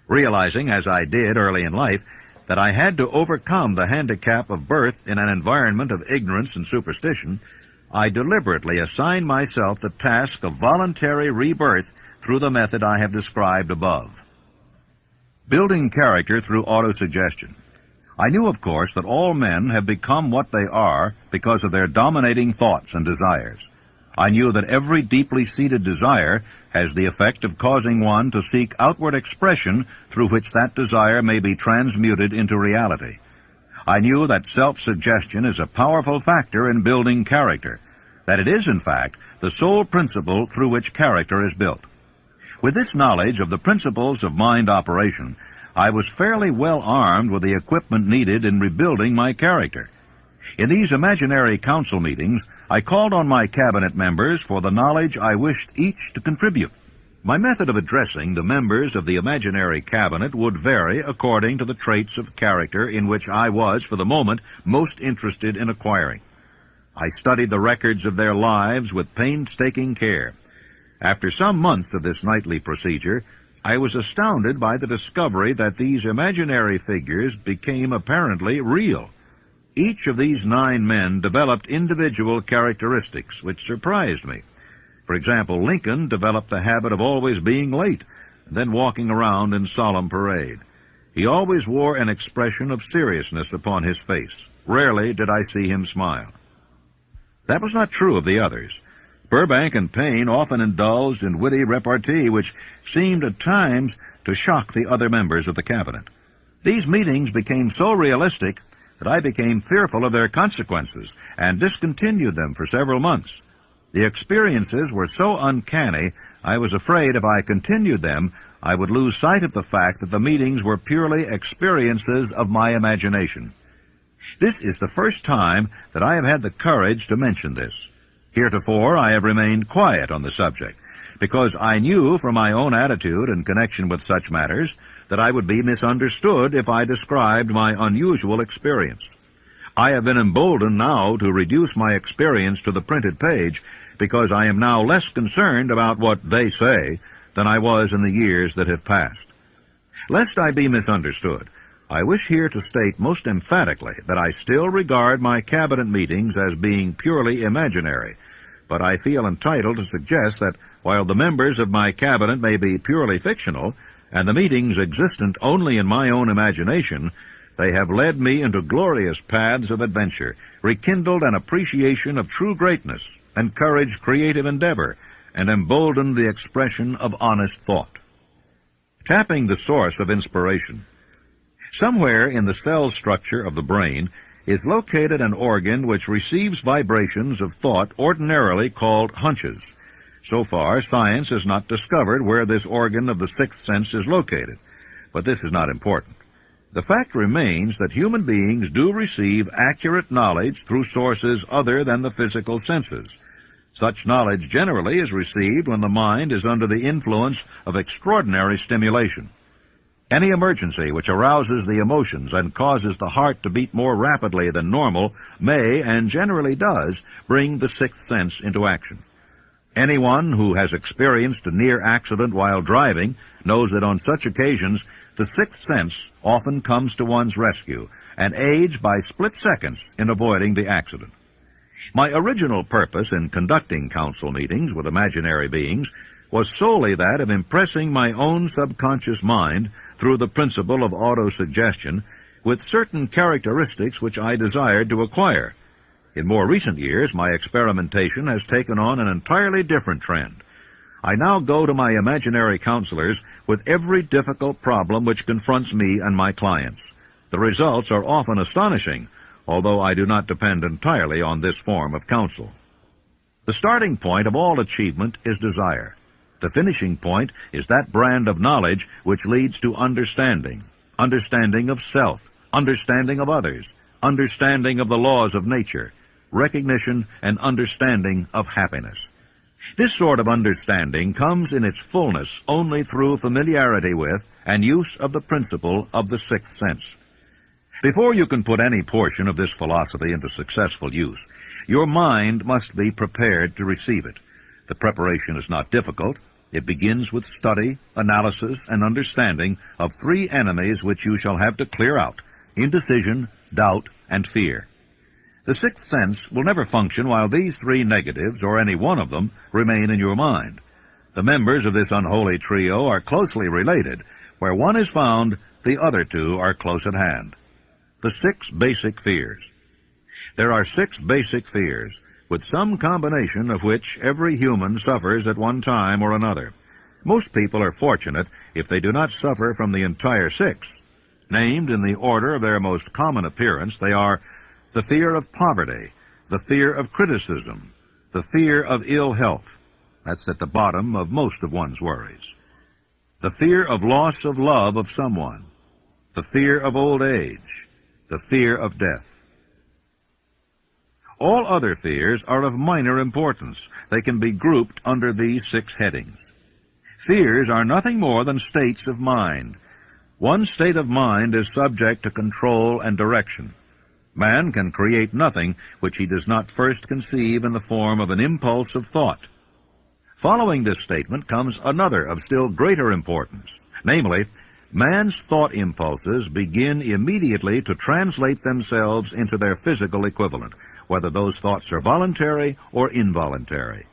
Realizing, as I did early in life, that I had to overcome the handicap of birth in an environment of ignorance and superstition, I deliberately assigned myself the task of voluntary rebirth through the method I have described above. Building character through autosuggestion. I knew, of course, that all men have become what they are because of their dominating thoughts and desires. I knew that every deeply seated desire has the effect of causing one to seek outward expression through which that desire may be transmuted into reality. I knew that self-suggestion is a powerful factor in building character, that it is, in fact, the sole principle through which character is built. With this knowledge of the principles of mind operation, I was fairly well armed with the equipment needed in rebuilding my character. In these imaginary council meetings, I called on my cabinet members for the knowledge I wished each to contribute. My method of addressing the members of the imaginary cabinet would vary according to the traits of character in which I was, for the moment, most interested in acquiring. I studied the records of their lives with painstaking care. After some months of this nightly procedure, I was astounded by the discovery that these imaginary figures became apparently real. Each of these 9 men developed individual characteristics which surprised me. For example, Lincoln developed the habit of always being late, and then walking around in solemn parade. He always wore an expression of seriousness upon his face. Rarely did I see him smile. That was not true of the others. Burbank and Paine often indulged in witty repartee which seemed at times to shock the other members of the cabinet. These meetings became so realistic that I became fearful of their consequences and discontinued them for several months. The experiences were so uncanny, I was afraid if I continued them, I would lose sight of the fact that the meetings were purely experiences of my imagination. This is the first time that I have had the courage to mention this. Heretofore, I have remained quiet on the subject, because I knew from my own attitude in connection with such matters that I would be misunderstood if I described my unusual experience. I have been emboldened now to reduce my experience to the printed page, because I am now less concerned about what they say than I was in the years that have passed. Lest I be misunderstood, I wish here to state most emphatically that I still regard my cabinet meetings as being purely imaginary, but I feel entitled to suggest that while the members of my cabinet may be purely fictional, and the meetings existent only in my own imagination, they have led me into glorious paths of adventure, rekindled an appreciation of true greatness, encouraged creative endeavor, and emboldened the expression of honest thought. Tapping the source of inspiration, Somewhere in the cell structure of the brain is located an organ which receives vibrations of thought ordinarily called hunches. So far, science has not discovered where this organ of the sixth sense is located, but this is not important. The fact remains that human beings do receive accurate knowledge through sources other than the physical senses. Such knowledge generally is received when the mind is under the influence of extraordinary stimulation. Any emergency which arouses the emotions and causes the heart to beat more rapidly than normal may, and generally does, bring the sixth sense into action. Anyone who has experienced a near accident while driving knows that on such occasions the sixth sense often comes to one's rescue and aids by split seconds in avoiding the accident. My original purpose in conducting council meetings with imaginary beings was solely that of impressing my own subconscious mind through the principle of autosuggestion with certain characteristics which I desired to acquire. In more recent years, my experimentation has taken on an entirely different trend. I now go to my imaginary counselors with every difficult problem which confronts me and my clients. The results are often astonishing, although I do not depend entirely on this form of counsel. The starting point of all achievement is desire. The finishing point is that brand of knowledge which leads to understanding, understanding of self, understanding of others, understanding of the laws of nature, recognition and understanding of happiness. This sort of understanding comes in its fullness only through familiarity with and use of the principle of the sixth sense. Before you can put any portion of this philosophy into successful use, your mind must be prepared to receive it. The preparation is not difficult. It begins with study, analysis, and understanding of three enemies which you shall have to clear out: indecision, doubt, and fear. The sixth sense will never function while these three negatives, or any one of them, remain in your mind. The members of this unholy trio are closely related. Where one is found, the other two are close at hand. The 6 basic fears. There are 6 basic fears, with some combination of which every human suffers at one time or another. Most people are fortunate if they do not suffer from the entire 6. Named in the order of their most common appearance, they are the fear of poverty, the fear of criticism, the fear of ill health. That's at the bottom of most of one's worries. The fear of loss of love of someone, the fear of old age, the fear of death. All other fears are of minor importance. They can be grouped under these 6 headings. Fears are nothing more than states of mind. One state of mind is subject to control and direction. Man can create nothing which he does not first conceive in the form of an impulse of thought. Following this statement comes another of still greater importance, namely, man's thought impulses begin immediately to translate themselves into their physical equivalent, whether those thoughts are voluntary or involuntary.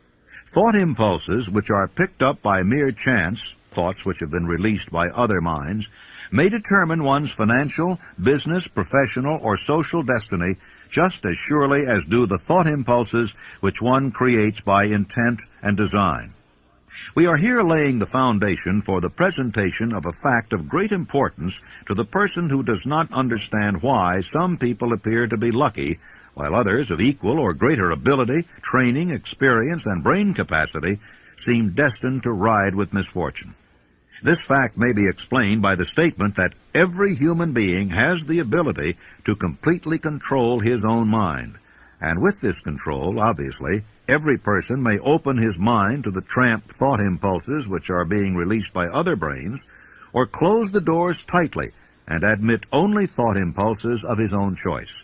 Thought impulses which are picked up by mere chance, thoughts which have been released by other minds, may determine one's financial, business, professional, or social destiny just as surely as do the thought impulses which one creates by intent and design. We are here laying the foundation for the presentation of a fact of great importance to the person who does not understand why some people appear to be lucky, while others of equal or greater ability, training, experience, and brain capacity seem destined to ride with misfortune. This fact may be explained by the statement that every human being has the ability to completely control his own mind. And with this control, obviously, every person may open his mind to the tramp thought impulses which are being released by other brains, or close the doors tightly and admit only thought impulses of his own choice.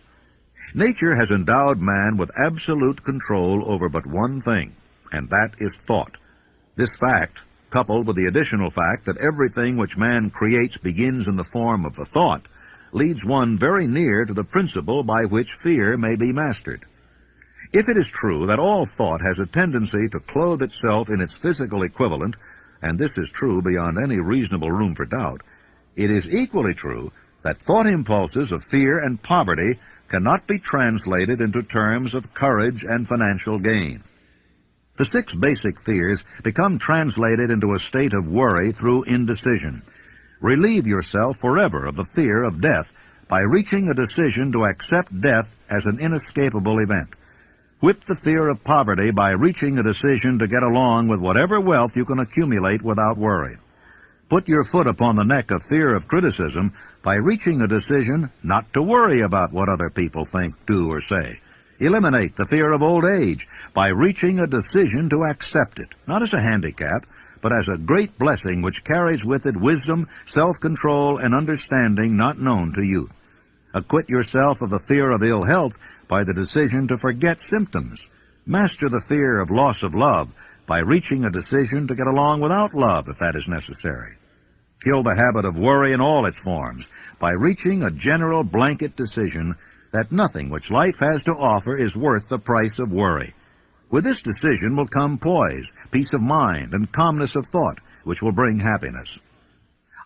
Nature has endowed man with absolute control over but one thing, and that is thought. This fact, coupled with the additional fact that everything which man creates begins in the form of a thought, leads one very near to the principle by which fear may be mastered. If it is true that all thought has a tendency to clothe itself in its physical equivalent, and this is true beyond any reasonable room for doubt, it is equally true that thought impulses of fear and poverty cannot be translated into terms of courage and financial gain. The 6 basic fears become translated into a state of worry through indecision. Relieve yourself forever of the fear of death by reaching a decision to accept death as an inescapable event. Whip the fear of poverty by reaching a decision to get along with whatever wealth you can accumulate without worry. Put your foot upon the neck of fear of criticism by reaching a decision not to worry about what other people think, do, or say. Eliminate the fear of old age by reaching a decision to accept it, not as a handicap, but as a great blessing which carries with it wisdom, self-control, and understanding not known to youth. Acquit yourself of the fear of ill health by the decision to forget symptoms. Master the fear of loss of love by reaching a decision to get along without love if that is necessary. Kill the habit of worry in all its forms by reaching a general blanket decision that nothing which life has to offer is worth the price of worry. With this decision will come poise, peace of mind, and calmness of thought, which will bring happiness.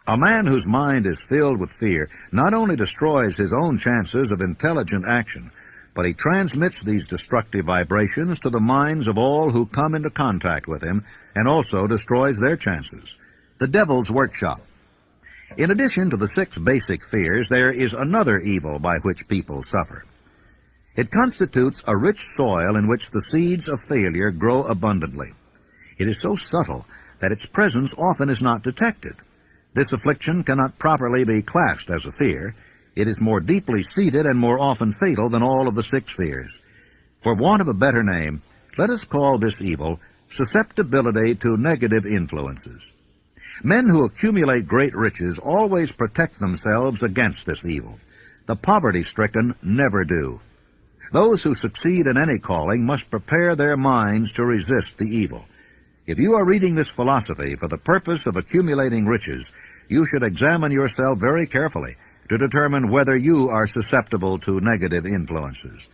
A man whose mind is filled with fear not only destroys his own chances of intelligent action, but he transmits these destructive vibrations to the minds of all who come into contact with him, and also destroys their chances. The devil's workshop. In addition to the 6 basic fears, there is another evil by which people suffer. It constitutes a rich soil in which the seeds of failure grow abundantly. It is so subtle that its presence often is not detected. This affliction cannot properly be classed as a fear. It is more deeply seated and more often fatal than all of the 6 fears. For want of a better name, let us call this evil susceptibility to negative influences. Men who accumulate great riches always protect themselves against this evil. The poverty-stricken never do. Those who succeed in any calling must prepare their minds to resist the evil. If you are reading this philosophy for the purpose of accumulating riches, you should examine yourself very carefully to determine whether you are susceptible to negative influences.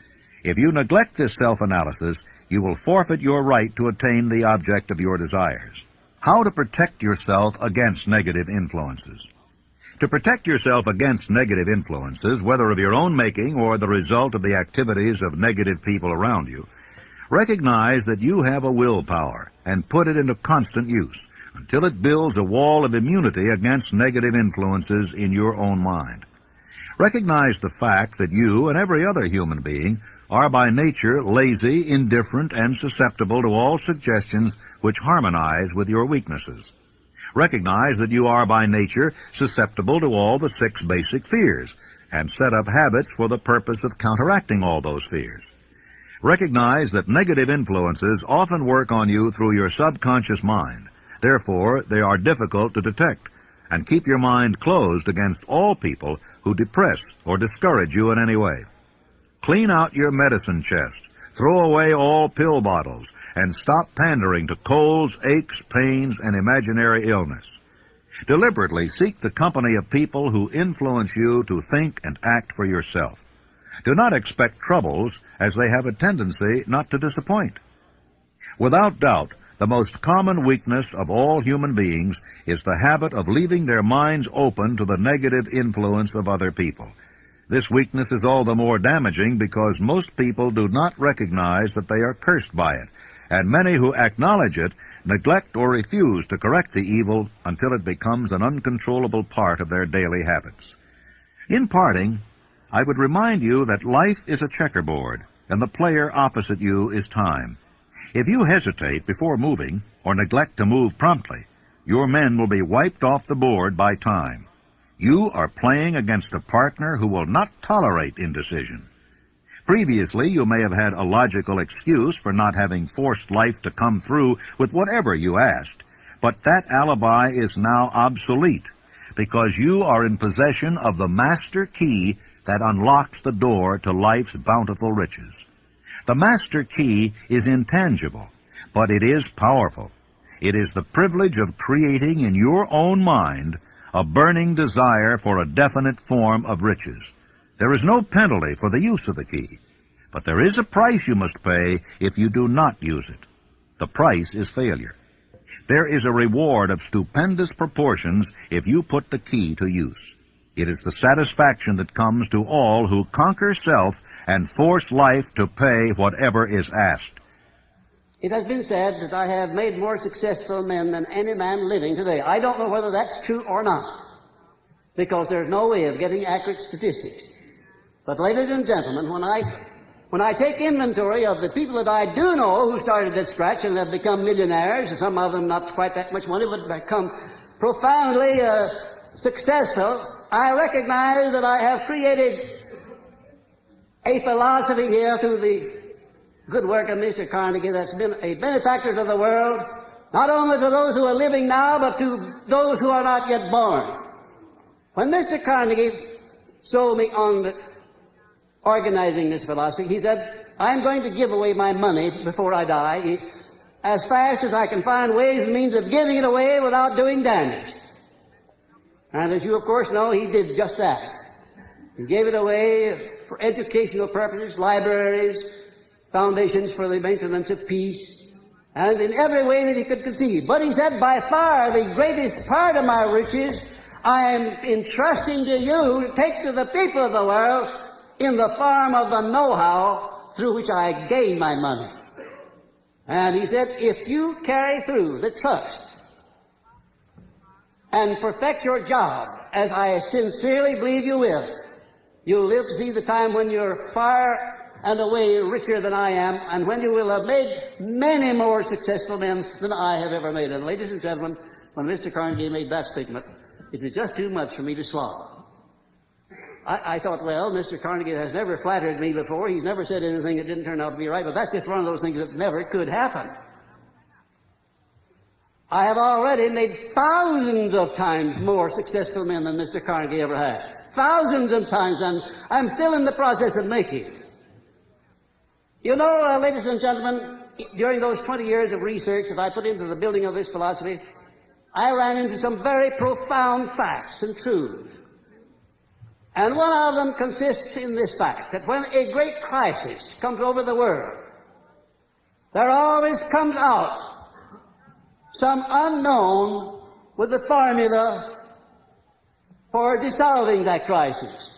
If you neglect this self-analysis, you will forfeit your right to attain the object of your desires. How to protect yourself against negative influences. To protect yourself against negative influences, whether of your own making or the result of the activities of negative people around you, recognize that you have a willpower and put it into constant use until it builds a wall of immunity against negative influences in your own mind. Recognize the fact that you and every other human being are by nature lazy, indifferent, and susceptible to all suggestions which harmonize with your weaknesses. Recognize that you are by nature susceptible to all the 6 basic fears, and set up habits for the purpose of counteracting all those fears. Recognize that negative influences often work on you through your subconscious mind. Therefore, they are difficult to detect, and keep your mind closed against all people who depress or discourage you in any way. Clean out your medicine chest, throw away all pill bottles, and stop pandering to colds, aches, pains, and imaginary illness. Deliberately seek the company of people who influence you to think and act for yourself. Do not expect troubles, as they have a tendency not to disappoint. Without doubt, the most common weakness of all human beings is the habit of leaving their minds open to the negative influence of other people. This weakness is all the more damaging because most people do not recognize that they are cursed by it, and many who acknowledge it neglect or refuse to correct the evil until it becomes an uncontrollable part of their daily habits. In parting, I would remind you that life is a checkerboard, and the player opposite you is time. If you hesitate before moving, or neglect to move promptly, your men will be wiped off the board by time. You are playing against a partner who will not tolerate indecision. Previously, you may have had a logical excuse for not having forced life to come through with whatever you asked, but that alibi is now obsolete because you are in possession of the master key that unlocks the door to life's bountiful riches. The master key is intangible, but it is powerful. It is the privilege of creating in your own mind a burning desire for a definite form of riches. There is no penalty for the use of the key, but there is a price you must pay if you do not use it. The price is failure. There is a reward of stupendous proportions if you put the key to use. It is the satisfaction that comes to all who conquer self and force life to pay whatever is asked. It has been said that I have made more successful men than any man living today. I don't know whether that's true or not. because there's no way of getting accurate statistics. But ladies and gentlemen, when I take inventory of the people that I do know who started at scratch and have become millionaires, and some of them not quite that much money, but become profoundly successful, I recognize that I have created a philosophy here through the good work of Mr. Carnegie that's been a benefactor to the world, not only to those who are living now, but to those who are not yet born. When Mr. Carnegie sold me on organizing this philosophy, he said, I'm going to give away my money before I die as fast as I can find ways and means of giving it away without doing damage. And as you of course know, he did just that. He gave it away for educational purposes, libraries, foundations for the maintenance of peace, and in every way that he could conceive. But he said, by far the greatest part of my riches I am entrusting to you to take to the people of the world in the form of the know-how through which I gain my money. And he said, if you carry through the trust and perfect your job, as I sincerely believe you will, you'll live to see the time when you're far and away richer than I am, and when you will have made many more successful men than I have ever made. And ladies and gentlemen, when Mr. Carnegie made that statement, it was just too much for me to swallow. I thought, well, Mr. Carnegie has never flattered me before. He's never said anything that didn't turn out to be right, but that's just one of those things that never could happen. I have already made thousands of times more successful men than Mr. Carnegie ever had. Thousands of times, and I'm still in the process of making. You know, ladies and gentlemen, during those 20 years of research that I put into the building of this philosophy, I ran into some very profound facts and truths. And one of them consists in this fact, that when a great crisis comes over the world, there always comes out some unknown with the formula for dissolving that crisis.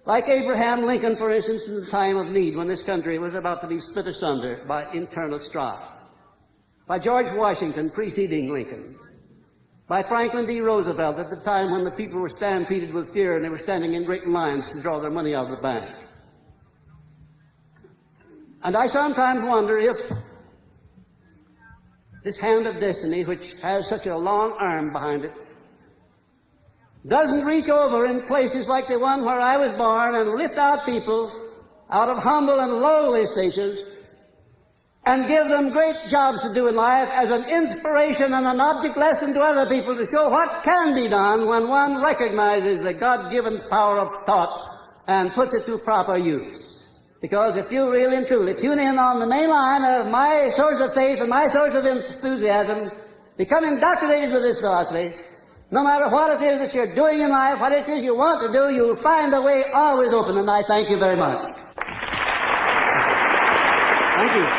Like Abraham Lincoln, for instance, in the time of need, when this country was about to be split asunder by internal strife. By George Washington preceding Lincoln. By Franklin D. Roosevelt at the time when the people were stampeded with fear and they were standing in great lines to draw their money out of the bank. And I sometimes wonder if this hand of destiny, which has such a long arm behind it, doesn't reach over in places like the one where I was born and lift out people out of humble and lowly stations and give them great jobs to do in life as an inspiration and an object lesson to other people to show what can be done when one recognizes the God-given power of thought and puts it to proper use. Because if you really and truly tune in on the main line of my source of faith and my source of enthusiasm, become indoctrinated with this philosophy, no matter what it is that you're doing in life, what it is you want to do, you'll find the way always open, and I thank you very much. Thank you.